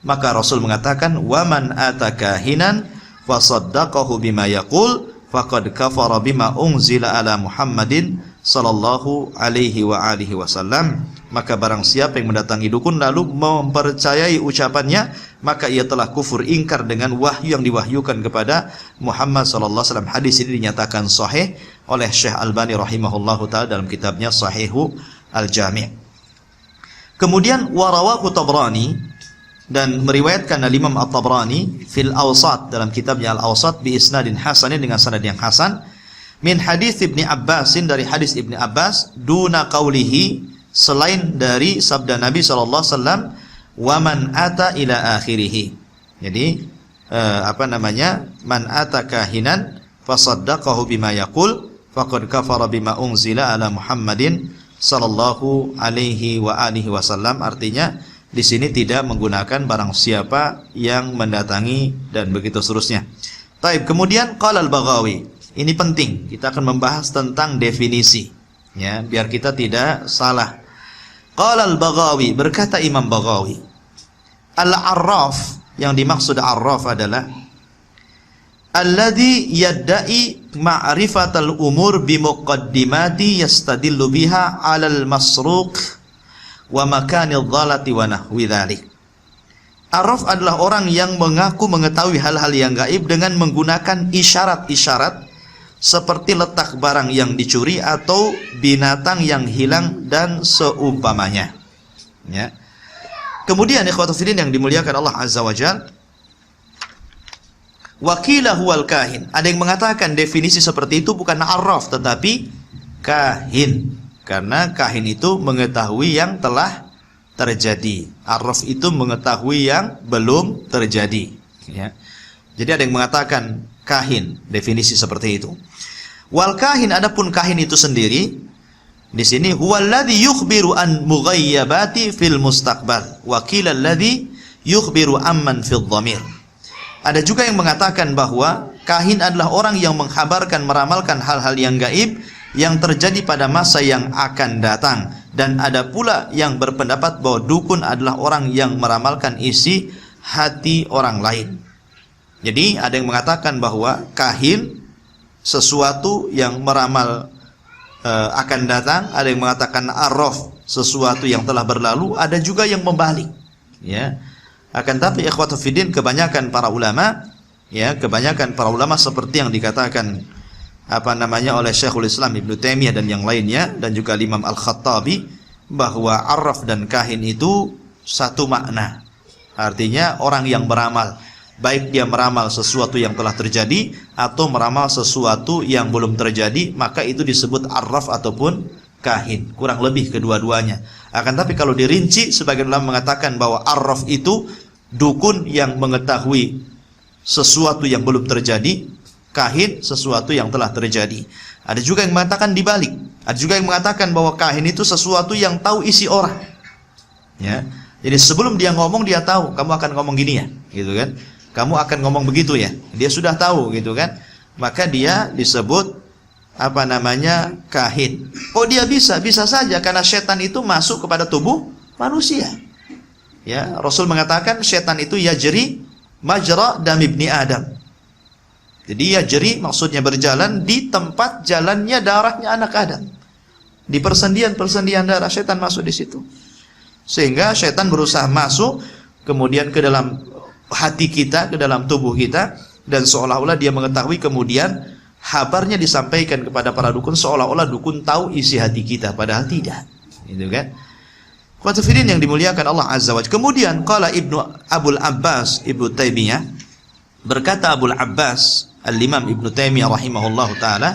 Maka Rasul mengatakan, wa man ataka hinan fasaddaqahu bima yaqul faqad kafara bima unzila ala Muhammadin sallallahu alaihi wa alihi wasallam. Maka barang siapa yang mendatangi dukun lalu mempercayai ucapannya, maka ia telah kufur, ingkar dengan wahyu yang diwahyukan kepada Muhammad sallallahu alaihi wasallam. Hadis ini dinyatakan sahih oleh Syekh Albani rahimahullahu taala dalam kitabnya Sahihu Al-Jami'. Kemudian warawahu Tabrani, dan meriwayatkan Imam At-Tabrani fil Awsat, dalam kitabnya Al-Awsat, bi isnadin hasanin, dengan sanad yang hasan, min hadis Ibni Abbasin, dari hadis Ibni Abbas, duna qaulihi, selain dari sabda Nabi sallallahu alaihi wasallam, wa man ata ila akhirih. Jadi man ata kahinan fasaddaqahu bima yaqul faqad kafara bima unzila ala Muhammadin sallallahu alaihi wa alihi wasallam. Artinya di sini tidak menggunakan barang siapa yang mendatangi dan begitu seterusnya. Taib. Kemudian qala al-Baghawi. Ini penting, kita akan membahas tentang definisi, ya, biar kita tidak salah. Qala al-Baghawi, berkata Imam Baghawi, al-arraf, yang dimaksud arraf adalah alladhi yadda'i ma'rifatal umur bimuqaddimati yastadillu biha 'alal masruq wa makanil dhalati wa nahwi dzalik. Arraf adalah orang yang mengaku mengetahui hal-hal yang gaib dengan menggunakan isyarat-isyarat seperti letak barang yang dicuri atau binatang yang hilang dan seumpamanya, ya. Kemudian ikhwatul fillah yang dimuliakan Allah Azza wa Jalla, wakila huwal kahin. Ada yang mengatakan definisi seperti itu bukan arraf tetapi kahin, karena kahin itu mengetahui yang telah terjadi, arraf itu mengetahui yang belum terjadi, ya. Jadi ada yang mengatakan kahin, definisi seperti itu. Wal kahin, adapun kahin itu sendiri di sini huwallazi yukhbiru an mughayyabati fil mustaqbal wa qila alladzi yukhbiru amman fil dhamir. Ada juga yang mengatakan bahwa kahin adalah orang yang menghabarkan, meramalkan hal-hal yang gaib yang terjadi pada masa yang akan datang, dan ada pula yang berpendapat bahwa dukun adalah orang yang meramalkan isi hati orang lain. Jadi ada yang mengatakan bahwa kahin sesuatu yang meramal akan datang, ada yang mengatakan arraf sesuatu yang telah berlalu, ada juga yang membalik, ya. Akan tapi ikhwatu fiddin, kebanyakan para ulama, ya, kebanyakan para ulama seperti yang dikatakan oleh Syekhul Islam Ibnu Taimiyah dan yang lainnya, dan juga Imam Al-Khattabi, bahwa arraf dan kahin itu satu makna. Artinya orang yang beramal, baik dia meramal sesuatu yang telah terjadi atau meramal sesuatu yang belum terjadi, maka itu disebut arraf ataupun kahin, kurang lebih kedua-duanya. Akan tapi kalau dirinci, sebagian ulama mengatakan bahwa arraf itu dukun yang mengetahui sesuatu yang belum terjadi, kahin sesuatu yang telah terjadi. Ada juga yang mengatakan dibalik, ada juga yang mengatakan bahwa kahin itu sesuatu yang tahu isi orang, ya. Jadi sebelum dia ngomong, dia tahu kamu akan ngomong gini, ya, gitu kan, kamu akan ngomong begitu, ya, dia sudah tahu, gitu kan. Maka dia disebut kahin. Oh, dia bisa saja, karena setan itu masuk kepada tubuh manusia, ya. Rasul mengatakan setan itu yajri majra dam ibni Adam. Jadi yajri maksudnya berjalan di tempat jalannya darahnya anak Adam. Di persendian darah, setan masuk di situ. Sehingga setan berusaha masuk kemudian ke dalam hati kita, ke dalam tubuh kita, dan seolah-olah dia mengetahui, kemudian kabarnya disampaikan kepada para dukun, seolah-olah dukun tahu isi hati kita, padahal tidak, gitu kan. Qatafidin yang dimuliakan Allah Azza wa Jalla. Kemudian qala Abul Abbas Ibnu Taimiyah, berkata Abul Abbas Al-Imam Ibnu Taimiyah rahimahullahu taala,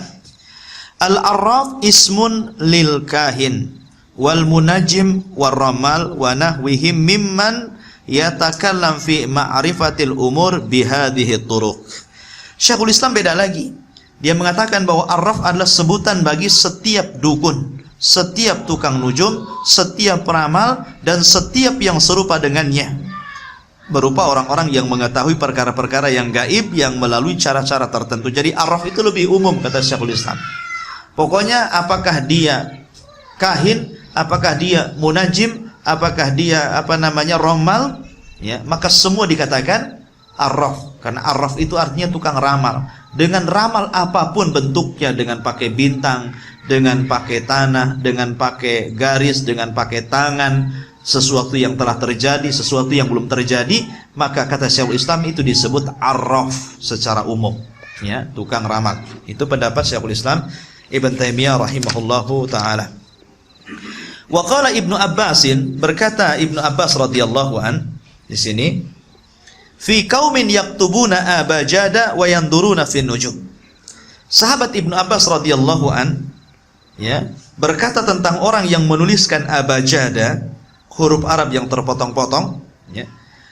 al-arraf ismun lil kahin wal munajjim war ramal wa nahwihim mimman yatakallam fi ma'rifatil umur bihadhihi turuq. Syekhul Islam beda lagi. Dia mengatakan bahwa arraf adalah sebutan bagi setiap dukun, setiap tukang nujum, setiap peramal, dan setiap yang serupa dengannya, berupa orang-orang yang mengetahui perkara-perkara yang gaib yang melalui cara-cara tertentu. Jadi arraf itu lebih umum, kata Syekhul Islam. Pokoknya apakah dia kahin, apakah dia munajim, apakah dia romal, ya, maka semua dikatakan arraf. Karena arraf itu artinya tukang ramal. Dengan ramal apapun bentuknya, dengan pakai bintang, dengan pakai tanah, dengan pakai garis, dengan pakai tangan, sesuatu yang telah terjadi, sesuatu yang belum terjadi, maka kata Syekhul Islam itu disebut arraf secara umum, ya, tukang ramal. Itu pendapat Syekhul Islam Ibn Taimiyah rahimahullahu taala. Wa qala Ibnu Abbasin, berkata Ibnu Abbas radhiyallahu an di sini, fi qaumin yaktubuna abajada wa yanduruna fin nujum. Sahabat Ibnu Abbas radhiyallahu an, ya, berkata tentang orang yang menuliskan abajada, huruf Arab yang terpotong-potong, ya.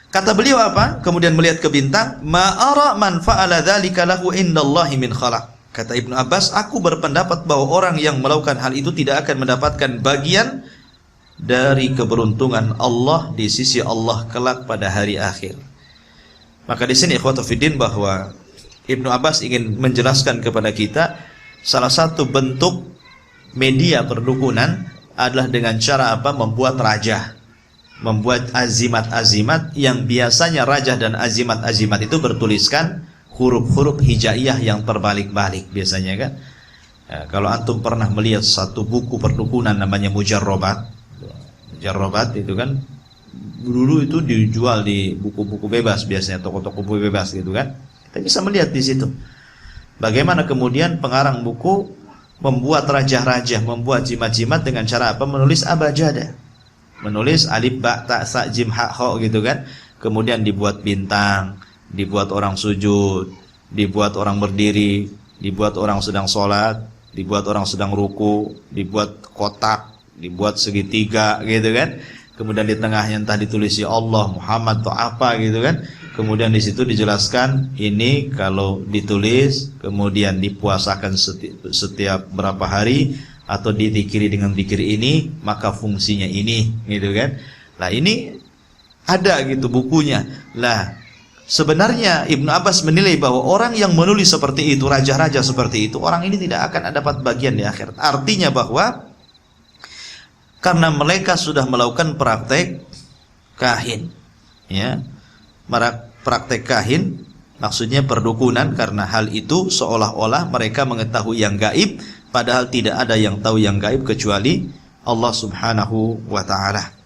Kata beliau apa? Kemudian melihat ke bintang, ma ara man fa'ala dzalika lahu indallahi min khalaq. Kata Ibnu Abbas, aku berpendapat bahwa orang yang melakukan hal itu tidak akan mendapatkan bagian dari keberuntungan Allah di sisi Allah kelak pada hari akhir. Maka di sini ikhwatu fiddin, bahwa Ibnu Abbas ingin menjelaskan kepada kita salah satu bentuk media perdukunan adalah dengan cara apa? Membuat rajah, membuat azimat-azimat yang biasanya rajah dan azimat-azimat itu bertuliskan huruf-huruf hijaiyah yang terbalik-balik biasanya kan. Ya, kalau antum pernah melihat satu buku perdukunan namanya Mujarrobat itu kan dulu itu dijual di buku-buku bebas biasanya, toko-toko buku bebas gitu kan. Kita bisa melihat di situ bagaimana kemudian pengarang buku membuat rajah-rajah, membuat jimat-jimat dengan cara apa? Menulis abajada, menulis alif ba ta sa jim ha kha gitu kan. Kemudian dibuat bintang, dibuat orang sujud, dibuat orang berdiri, dibuat orang sedang sholat, dibuat orang sedang ruku, dibuat kotak, dibuat segitiga gitu kan. Kemudian di tengahnya entah ditulis ya Allah, Muhammad atau apa gitu kan. Kemudian di situ dijelaskan ini kalau ditulis kemudian dipuasakan setiap berapa hari atau dizikiri dengan zikir ini maka fungsinya ini gitu kan. Lah ini ada gitu bukunya. Lah sebenarnya Ibnu Abbas menilai bahwa orang yang menulis seperti itu, raja-raja seperti itu, orang ini tidak akan dapat bagian di akhirat. Artinya bahwa karena mereka sudah melakukan praktek kahin, ya, praktek kahin, maksudnya perdukunan, karena hal itu seolah-olah mereka mengetahui yang gaib, padahal tidak ada yang tahu yang gaib kecuali Allah Subhanahu wa ta'ala.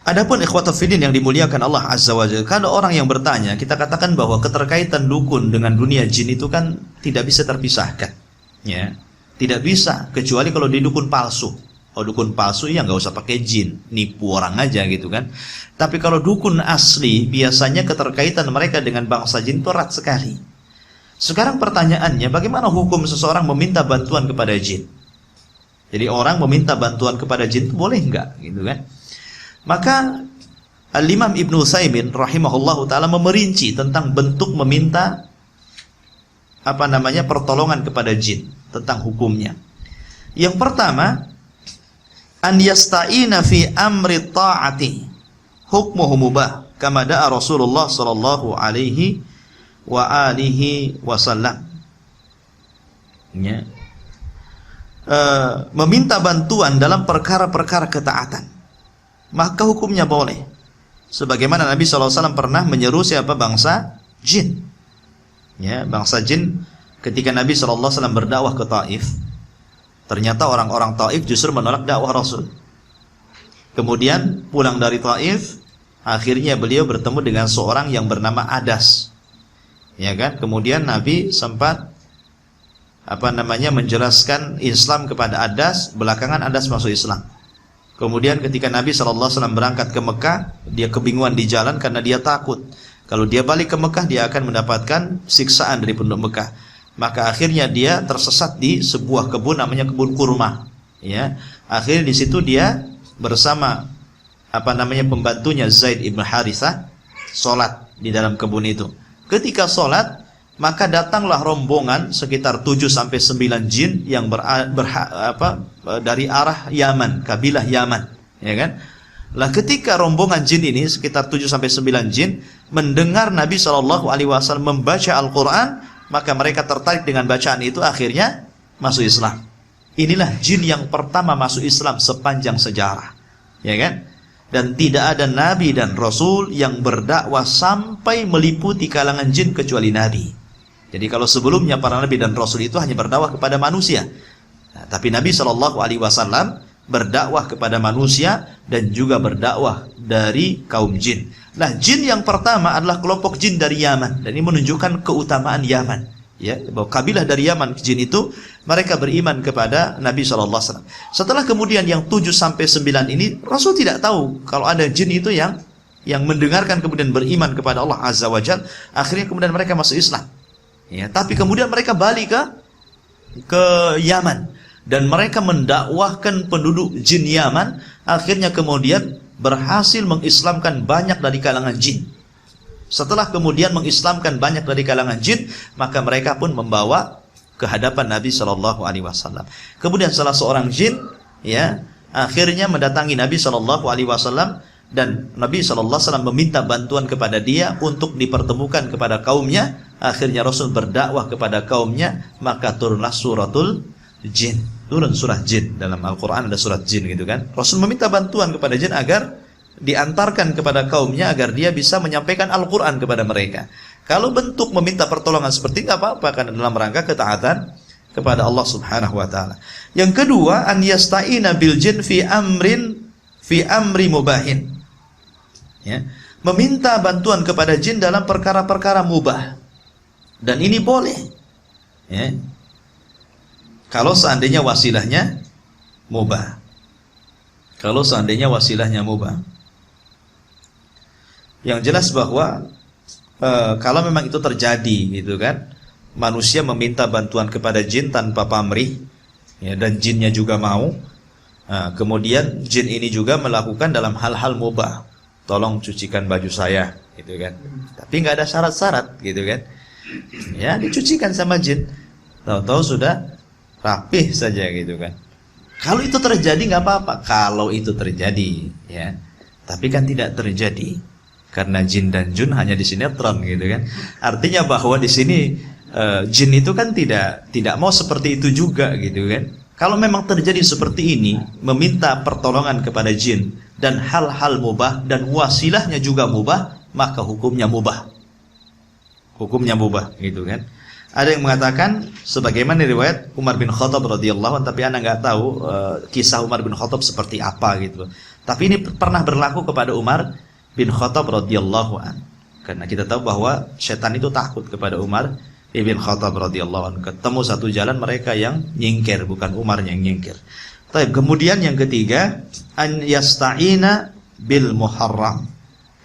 Adapun ikhwatul fiddin yang dimuliakan Allah Azza wa Jalla, kalau orang yang bertanya, kita katakan bahwa keterkaitan dukun dengan dunia jin itu kan tidak bisa terpisahkan, ya, tidak bisa kecuali kalau di dukun palsu. Kalau dukun palsu ya nggak usah pakai jin, nipu orang aja gitu kan. Tapi kalau dukun asli, biasanya keterkaitan mereka dengan bangsa jin itu erat sekali. Sekarang pertanyaannya, bagaimana hukum seseorang meminta bantuan kepada jin? Jadi orang meminta bantuan kepada jin itu boleh nggak, gitu kan? Maka Al-Imam Ibnu Utsaimin rahimahullahu taala memerinci tentang bentuk meminta pertolongan kepada jin, tentang hukumnya. Yang pertama, an yasta'ina fi amri ta'ati hukmuhu mubah kama da'a Rasulullah sallallahu alaihi wa alihi wasallam. Ya. Meminta bantuan dalam perkara-perkara ketaatan, maka hukumnya boleh. Sebagaimana Nabi SAW pernah menyeru siapa? Bangsa jin, ya, bangsa jin. Ketika Nabi SAW berdakwah ke Taif, ternyata orang-orang Taif justru menolak dakwah Rasul. Kemudian pulang dari Taif, akhirnya beliau bertemu dengan seorang yang bernama Adas, ya kan. Kemudian Nabi sempat menjelaskan Islam kepada Adas. Belakangan Adas masuk Islam. Kemudian ketika Nabi SAW berangkat ke Mekah, dia kebingungan di jalan karena dia takut kalau dia balik ke Mekah dia akan mendapatkan siksaan dari penduduk Mekah. Maka akhirnya dia tersesat di sebuah kebun namanya kebun kurma, ya. Akhirnya di situ dia bersama pembantunya Zaid ibn Harithah sholat di dalam kebun itu. Ketika sholat, maka datanglah rombongan sekitar 7-9 jin yang dari arah Yaman, kabilah Yaman, ya kan? Lah ketika rombongan jin ini sekitar 7-9 jin mendengar Nabi SAW membaca Al-Quran, maka mereka tertarik dengan bacaan itu, akhirnya masuk Islam. Inilah jin yang pertama masuk Islam sepanjang sejarah, ya kan? Dan tidak ada nabi dan rasul yang berdakwah sampai meliputi kalangan jin kecuali nabi. Jadi kalau sebelumnya para nabi dan rasul itu hanya berdakwah kepada manusia, nah, tapi Nabi SAW berdakwah kepada manusia dan juga berdakwah dari kaum jin. Nah, jin yang pertama adalah kelompok jin dari Yaman, dan ini menunjukkan keutamaan Yaman. Ya, bahwa kabilah dari Yaman, jin itu mereka beriman kepada Nabi SAW. Setelah kemudian yang 7 sampai 9 ini, Rasul tidak tahu kalau ada jin itu yang mendengarkan kemudian beriman kepada Allah Azza wa Jalla. Akhirnya kemudian mereka masuk Islam. Ya, tapi kemudian mereka balik ke Yaman dan mereka mendakwahkan penduduk jin Yaman. Akhirnya kemudian berhasil mengislamkan banyak dari kalangan jin. Setelah kemudian mengislamkan banyak dari kalangan jin, maka mereka pun membawa ke hadapan Nabi SAW. Kemudian salah seorang jin, ya, akhirnya mendatangi Nabi SAW, dan Nabi SAW meminta bantuan kepada dia untuk dipertemukan kepada kaumnya. Akhirnya Rasul berdakwah kepada kaumnya, maka turunlah suratul jin. Turun surah jin. Dalam Al-Quran ada surat jin gitu kan. Rasul meminta bantuan kepada jin agar diantarkan kepada kaumnya agar dia bisa menyampaikan Al-Quran kepada mereka. Kalau bentuk meminta pertolongan seperti itu, apa karena dalam rangka ketaatan kepada Allah Subhanahu wa taala. Yang kedua, an yasta'ina bil jin fi amri mubahin. Ya, meminta bantuan kepada jin dalam perkara-perkara mubah. Dan ini boleh. Ya. Kalau seandainya wasilahnya mubah. Kalau seandainya wasilahnya mubah. Yang jelas bahwa kalau memang itu terjadi gitu kan, manusia meminta bantuan kepada jin tanpa pamrih, ya, dan jinnya juga mau, kemudian jin ini juga melakukan dalam hal-hal mubah, tolong cucikan baju saya gitu kan, tapi nggak ada syarat-syarat gitu kan, ya dicucikan sama jin, tahu-tahu sudah rapih saja gitu kan. Kalau itu terjadi nggak apa-apa, kalau itu terjadi, ya, tapi kan tidak terjadi. Karena jin dan jun hanya di sinetron gitu kan. Artinya bahwa di sini jin itu kan tidak mau seperti itu juga gitu kan. Kalau memang terjadi seperti ini, meminta pertolongan kepada jin dan hal-hal mubah dan wasilahnya juga mubah, maka hukumnya mubah. Hukumnya mubah gitu kan. Ada yang mengatakan sebagaimana riwayat Umar bin Khattab radhiyallahu anhu, tapi Anda nggak tahu kisah Umar bin Khattab seperti apa gitu. Tapi ini pernah berlaku kepada Umar bin Khattab radhiyallahu an. Karena kita tahu bahwa setan itu takut kepada Umar bin Khattab radhiyallahu an. Ketemu satu jalan mereka yang nyingkir, bukan Umar yang nyingkir. Baik, kemudian yang ketiga, an yasta'ina bil muharram.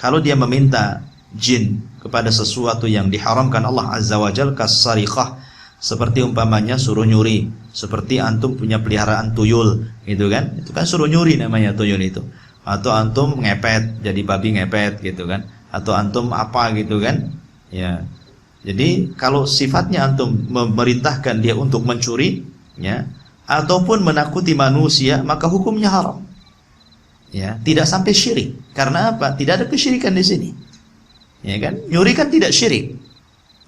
Kalau dia meminta jin kepada sesuatu yang diharamkan Allah Azza wa Jalla, kasariqah, seperti umpamanya suruh nyuri, seperti antum punya peliharaan tuyul gitu kan. Itu kan suruh nyuri namanya tuyul itu. Atau antum ngepet, jadi babi ngepet gitu kan, atau antum apa gitu kan, ya. Jadi kalau sifatnya antum memerintahkan dia untuk mencuri, ya, ataupun menakuti manusia, maka hukumnya haram, ya, tidak sampai syirik. Karena apa? Tidak ada kesyirikan di sini, ya kan? Nyuri kan tidak syirik,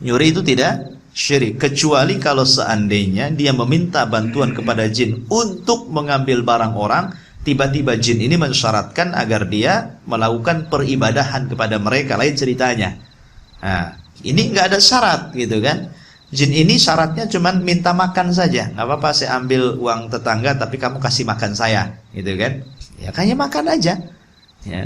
nyuri itu tidak syirik, kecuali kalau seandainya dia meminta bantuan kepada jin untuk mengambil barang orang. Tiba-tiba jin ini mensyaratkan agar dia melakukan peribadahan kepada mereka, lain ceritanya. Nah, ini nggak ada syarat gitu kan. Jin ini syaratnya cuma minta makan saja. Nggak apa-apa saya ambil uang tetangga, tapi kamu kasih makan saya, gitu kan. Ya kayaknya makan aja. Ya.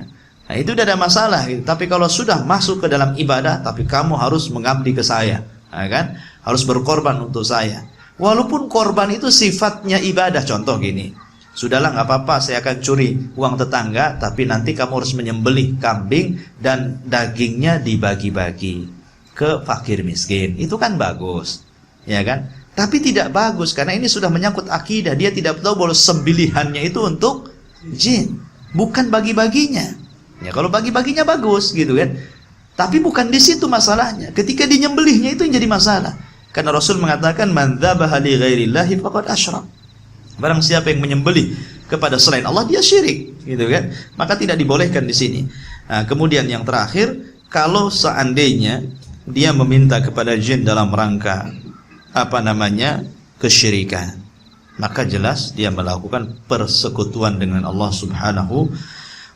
Nah itu udah ada masalah gitu. Tapi kalau sudah masuk ke dalam ibadah, tapi kamu harus mengabdi ke saya, ya kan? Harus berkorban untuk saya. Walaupun korban itu sifatnya ibadah. Contoh gini, sudahlah nggak apa-apa saya akan curi uang tetangga, tapi nanti kamu harus menyembelih kambing dan dagingnya dibagi-bagi ke fakir miskin. Itu kan bagus, ya kan? Tapi tidak bagus karena ini sudah menyangkut akidah. Dia tidak tahu bahwa sembelihannya itu untuk jin, bukan bagi-baginya. Ya kalau bagi-baginya bagus gitu kan. Tapi bukan di situ masalahnya. Ketika dinyembelihnya itu yang jadi masalah. Karena Rasul mengatakan man dzabaha li ghairillahi faqad asyrak. Barang siapa yang menyembelih kepada selain Allah, dia syirik, gitu kan? Maka tidak dibolehkan di sini. Nah, kemudian yang terakhir, kalau seandainya dia meminta kepada jin dalam rangka kesyirikan, maka jelas dia melakukan persekutuan dengan Allah Subhanahu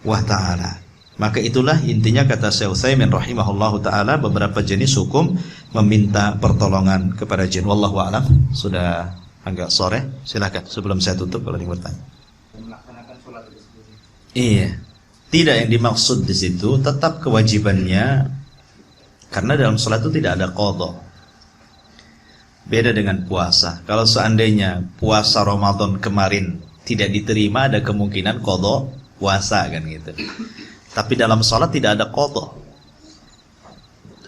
wa ta'ala. Maka itulah intinya kata Syekh Utsaimin rahimahullahu ta'ala, beberapa jenis hukum meminta pertolongan kepada jin. Wallahu a'lam. Sudah agak sore, silakan sebelum saya tutup kalau ingin bertanya. Melaksanakan sholat itu sendiri. Iya, tidak, yang dimaksud di situ tetap kewajibannya, karena dalam sholat itu tidak ada qadha. Beda dengan puasa. Kalau seandainya puasa Ramadan kemarin tidak diterima, ada kemungkinan qadha puasa kan gitu. Tapi dalam sholat tidak ada qadha.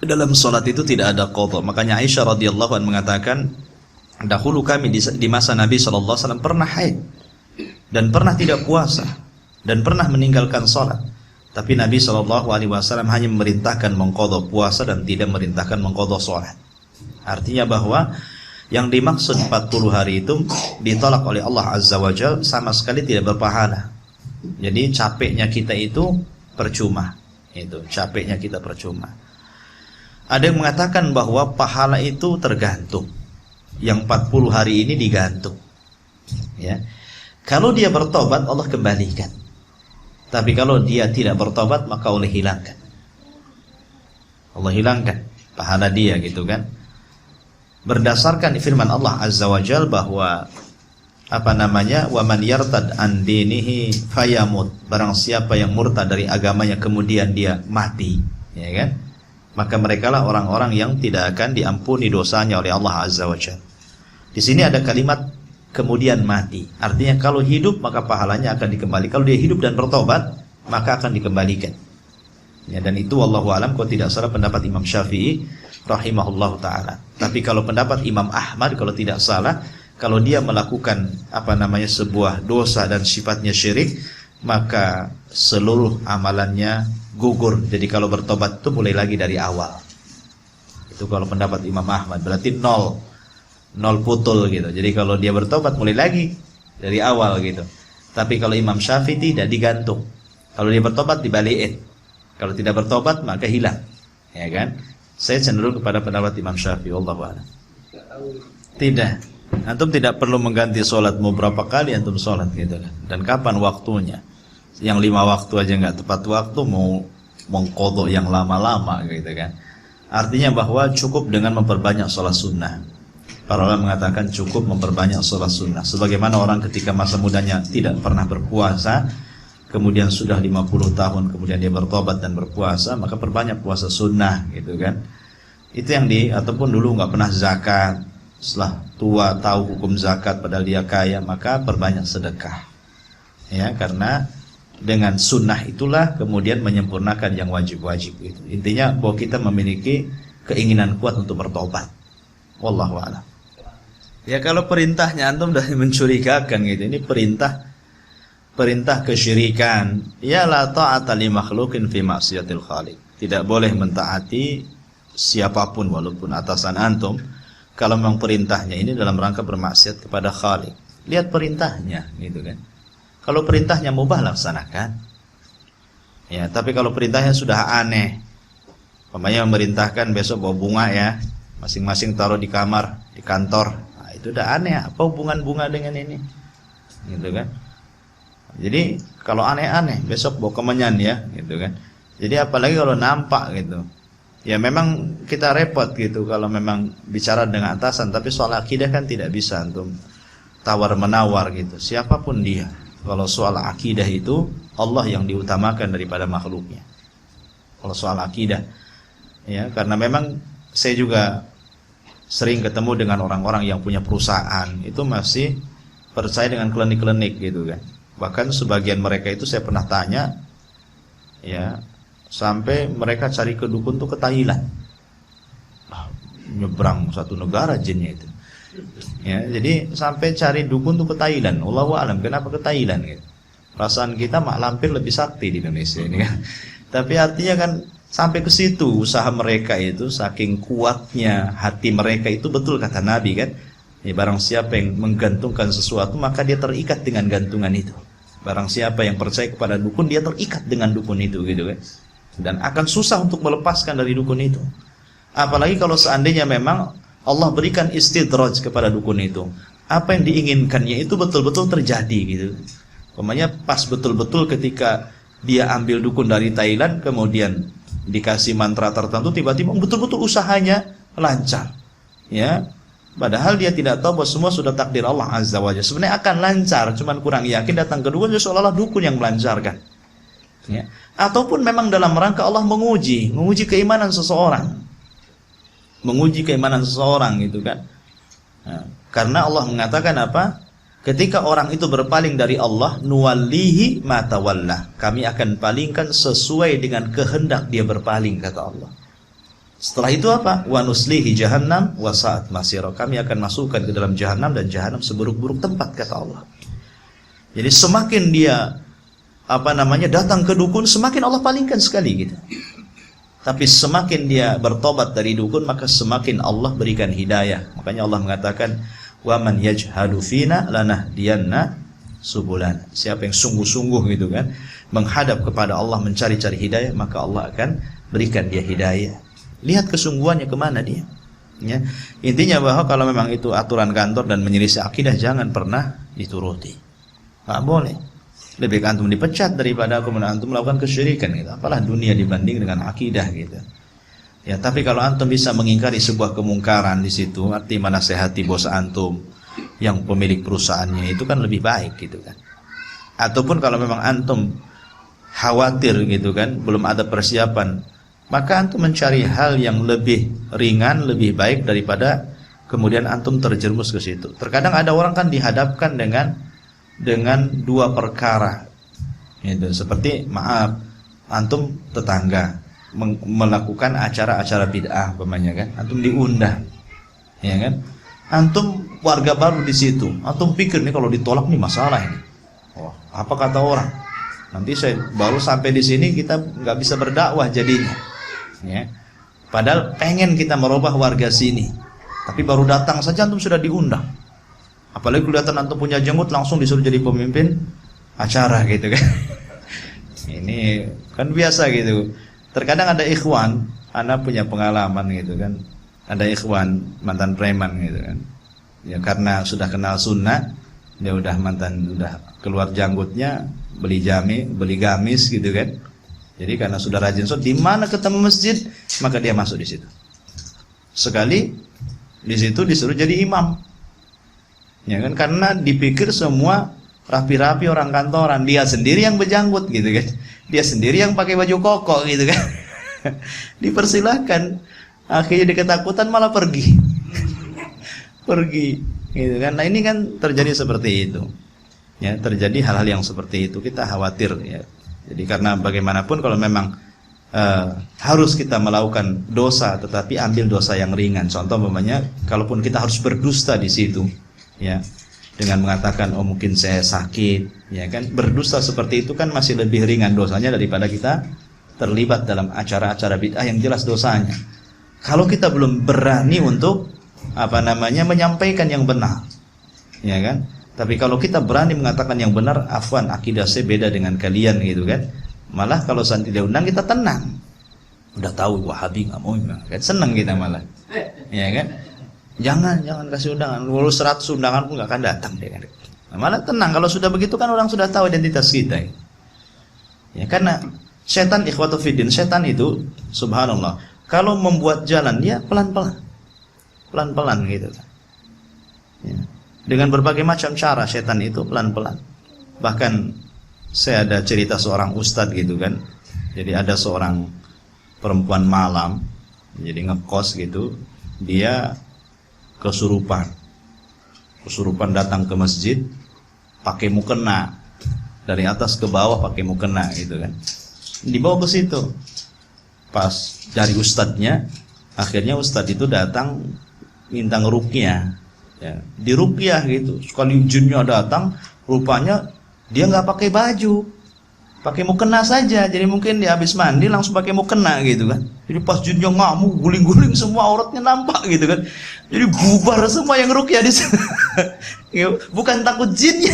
Dalam sholat itu tidak ada qadha. Makanya Aisyah radhiyallahu anha mengatakan, dahulu kami di masa Nabi SAW pernah haid dan pernah tidak puasa dan pernah meninggalkan sholat. Tapi Nabi SAW hanya memerintahkan mengqadha puasa dan tidak memerintahkan mengqadha sholat. Artinya bahwa yang dimaksud 40 hari itu ditolak oleh Allah Azza wa Jalla, sama sekali tidak berpahala. Jadi capeknya kita itu percuma. Itu capeknya kita percuma. Ada yang mengatakan bahwa pahala itu tergantung. Yang 40 hari ini digantung. Ya. Kalau dia bertobat, Allah kembalikan. Tapi kalau dia tidak bertobat, maka Allah hilangkan. Allah hilangkan pahala dia gitu kan. Berdasarkan firman Allah Azza wa Jalla bahwa wa man yartad an dinihi fayamut, barang siapa yang murtad dari agamanya kemudian dia mati, ya kan? Maka merekalah orang-orang yang tidak akan diampuni dosanya oleh Allah Azza wa Jalla. Di sini ada kalimat kemudian mati. Artinya kalau hidup maka pahalanya akan dikembalikan. Kalau dia hidup dan bertobat maka akan dikembalikan. Ya, dan itu wallahu alam, kalau tidak salah pendapat Imam Syafi'i rahimahullahu taala. Tapi kalau pendapat Imam Ahmad kalau tidak salah, kalau dia melakukan sebuah dosa dan sifatnya syirik, maka seluruh amalannya gugur. Jadi kalau bertobat itu mulai lagi dari awal. Itu kalau pendapat Imam Ahmad, berarti nol putul gitu. Jadi kalau dia bertobat mulai lagi dari awal gitu. Tapi kalau Imam Syafi'i tidak, digantung. Kalau dia bertobat dibalikin. Kalau tidak bertobat maka hilang. Ya kan? Saya cenderung kepada pendapat Imam Syafi'i, wallahu a'lam. Tidak. Antum tidak perlu mengganti sholat, mau berapa kali antum sholat gitu kan. Dan kapan waktunya? Yang 5 waktu aja nggak tepat waktu, mau mengqadha yang lama-lama gitu kan. Artinya bahwa cukup dengan memperbanyak sholat sunnah. Para ulama mengatakan cukup memperbanyak sholat sunnah. Sebagaimana orang ketika masa mudanya tidak pernah berpuasa, kemudian sudah 50 tahun, kemudian dia bertobat dan berpuasa, maka perbanyak puasa sunnah gitu kan. Itu yang ataupun dulu nggak pernah zakat, setelah tua tahu hukum zakat padahal dia kaya, maka perbanyak sedekah. Ya, karena dengan sunnah itulah kemudian menyempurnakan yang wajib-wajib itu. Intinya bahwa kita memiliki keinginan kuat untuk bertobat. Wallahu a'lam. Ya kalau perintahnya antum dah mencurigakan gitu. Ini perintah kesyirikan. Ya la ta'ata li makhluqin fi ma'siyatil khaliq. Tidak boleh mentaati siapapun walaupun atasan antum kalau memang perintahnya ini dalam rangka bermaksiat kepada Khaliq. Lihat perintahnya gitu kan. Kalau perintahnya mubah laksanakan. Ya, tapi kalau perintahnya sudah aneh. Umpamanya memerintahkan besok bawa bunga ya, masing-masing taruh di kamar, di kantor. Nah, itu udah aneh. Apa hubungan bunga dengan ini? Gitu kan. Jadi kalau aneh-aneh besok bawa kemenyan ya, gitu kan. Jadi apalagi kalau nampak gitu. Ya memang kita repot gitu kalau memang bicara dengan atasan, tapi soal akidah kan tidak bisa antum tawar-menawar gitu. Siapapun dia. Kalau soal akidah itu Allah yang diutamakan daripada makhluknya. Kalau soal akidah ya, karena memang saya juga sering ketemu dengan orang-orang yang punya perusahaan, itu masih percaya dengan klinik-klinik gitu kan. Bahkan sebagian mereka itu saya pernah tanya ya, sampai mereka cari ke dukun tuh ke Thailand. Nyebrang satu negara jinnya itu. Ya, jadi sampai cari dukun tuh ke Thailand. Allahu a'lam kenapa ke Thailand gitu. Perasaan kita mak lampir lebih sakti di Indonesia ini kan. Tapi artinya kan sampai ke situ usaha mereka itu, saking kuatnya hati mereka itu, betul kata Nabi kan. Ya, barang siapa yang menggantungkan sesuatu maka dia terikat dengan gantungan itu. Barang siapa yang percaya kepada dukun, dia terikat dengan dukun itu gitu kan. Dan akan susah untuk melepaskan dari dukun itu. Apalagi kalau seandainya memang Allah berikan istidraj kepada dukun itu. Apa yang diinginkannya itu betul-betul terjadi gitu. Umpamanya pas betul-betul ketika dia ambil dukun dari Thailand, kemudian dikasih mantra tertentu, tiba-tiba betul-betul usahanya lancar. Ya, padahal dia tidak tahu bahwa semua sudah takdir Allah Azza wa Jalla. Sebenarnya akan lancar, cuman kurang yakin datang ke dukun, seolah-olah dukun yang melancarkan. Ya. Ataupun memang dalam rangka Allah menguji keimanan seseorang. Menguji keimanan seseorang gitu kan. Nah, karena Allah mengatakan apa? Ketika orang itu berpaling dari Allah, nuwallihi ma tawalla. Kami akan palingkan sesuai dengan kehendak dia berpaling, kata Allah. Setelah itu apa? Wa nuslihi jahannam wa sa'at masira. Kami akan masukkan ke dalam jahannam, dan jahannam seburuk-buruk tempat, kata Allah. Jadi semakin dia datang ke dukun, semakin Allah palingkan sekali gitu. Tapi semakin dia bertobat dari dukun, maka semakin Allah berikan hidayah. Makanya Allah mengatakan, wa man yajhadu fina lanahdiyanna subulana. Siapa yang sungguh-sungguh gitu kan menghadap kepada Allah, mencari-cari hidayah, maka Allah akan berikan dia hidayah. Lihat kesungguhannya kemana dia. Ya. Intinya bahwa kalau memang itu aturan kantor dan menyelisih akidah, jangan pernah dituruti. Nggak boleh. Lebih antum dipecat daripada kemudian antum melakukan kesyirikan gitu. Apalah dunia dibanding dengan akidah gitu. Ya, tapi kalau antum bisa mengingkari sebuah kemungkaran di situ, arti menasehati bos antum yang pemilik perusahaannya, itu kan lebih baik gitu kan. Ataupun kalau memang antum khawatir gitu kan, belum ada persiapan, maka antum mencari hal yang lebih ringan, lebih baik daripada kemudian antum terjerumus ke situ. Terkadang ada orang kan dihadapkan dengan dua perkara itu, seperti maaf, antum tetangga melakukan acara-acara bid'ah umpamanya kan, antum diundang, ya kan, antum warga baru di situ, antum pikir nih kalau ditolak nih masalah ini, oh apa kata orang, nanti saya baru sampai di sini kita nggak bisa berdakwah jadinya, ya, padahal pengen kita merubah warga sini, tapi baru datang saja antum sudah diundang. Apalagi kelihatan antum punya jenggot, langsung disuruh jadi pemimpin acara gitu kan. Ini kan biasa gitu. Terkadang ada ikhwan, anak punya pengalaman gitu kan. Ada ikhwan mantan preman gitu kan. Ya karena sudah kenal sunnah, dia udah keluar janggutnya, beli gamis gitu kan. Jadi karena sudah rajin sholat, di mana ketemu masjid, maka dia masuk di situ. Sekali di situ disuruh jadi imam. Ya kan, karena dipikir semua rapi-rapi orang kantoran, dia sendiri yang berjanggut gitu kan, dia sendiri yang pakai baju koko gitu kan. Dipersilahkan, akhirnya dia ketakutan malah pergi gitu kan. Nah ini kan terjadi seperti itu ya, terjadi hal-hal yang seperti itu, kita khawatir ya. Jadi karena bagaimanapun kalau memang harus kita melakukan dosa, tetapi ambil dosa yang ringan. Contoh umpamanya, kalaupun kita harus berdusta di situ ya, dengan mengatakan oh mungkin saya sakit, ya kan, berdusta seperti itu kan masih lebih ringan dosanya daripada kita terlibat dalam acara-acara bid'ah yang jelas dosanya. Kalau kita belum berani untuk menyampaikan yang benar, ya kan, tapi kalau kita berani mengatakan yang benar, afwan, akidah saya beda dengan kalian gitu kan, malah kalau santi diundang kita tenang, udah tahu Wahabi nggak mau kan, seneng kita malah, ya kan. Jangan kasih undangan, walau 100 undangan pun nggak akan datang dia. Nah, malah tenang, kalau sudah begitu kan orang sudah tahu identitas kita. Ya, karena setan, ikhwatu fiddin, setan itu subhanallah, kalau membuat jalan dia pelan-pelan gitu. Ya. Dengan berbagai macam cara setan itu pelan-pelan. Bahkan saya ada cerita seorang ustadz gitu kan. Jadi ada seorang perempuan malam, jadi ngekos gitu, dia kesurupan datang ke masjid pakai mukena, dari atas ke bawah pakai mukena gitu kan, dibawa ke situ. Pas dari ustadznya, akhirnya ustadz itu datang minta ngeruqyah ya, diruqyah gitu. Sekali jinnya datang, rupanya dia nggak pakai baju, pakai mukena saja. Jadi mungkin dia habis mandi langsung pakai mukena gitu kan. Jadi pas jinnya ngamuk, guling-guling semua auratnya nampak gitu kan. Jadi bubar semua yang ruqyah di sana. Bukan takut jinnya.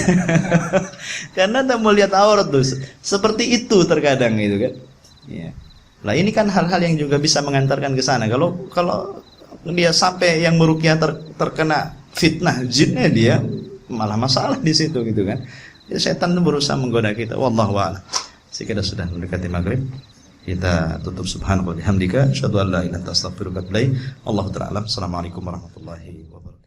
Karena tak mau lihat aurat tuh. Seperti itu terkadang gitu kan. Ya. Lah ini kan hal-hal yang juga bisa mengantarkan ke sana. Kalau dia sampai yang meruqyah terkena fitnah jinnya, dia malah masalah di situ gitu kan. Ya, setan itu berusaha menggoda kita. Wallahu a'lam. Jika sudah mendekati maghrib, kita tutup. Subhanallah wa bihamdika, asyhadu an la ilaha illa anta astaghfiruka wa atubu ilaik. Allahu ta'ala. Assalamualaikum warahmatullahi wabarakatuh.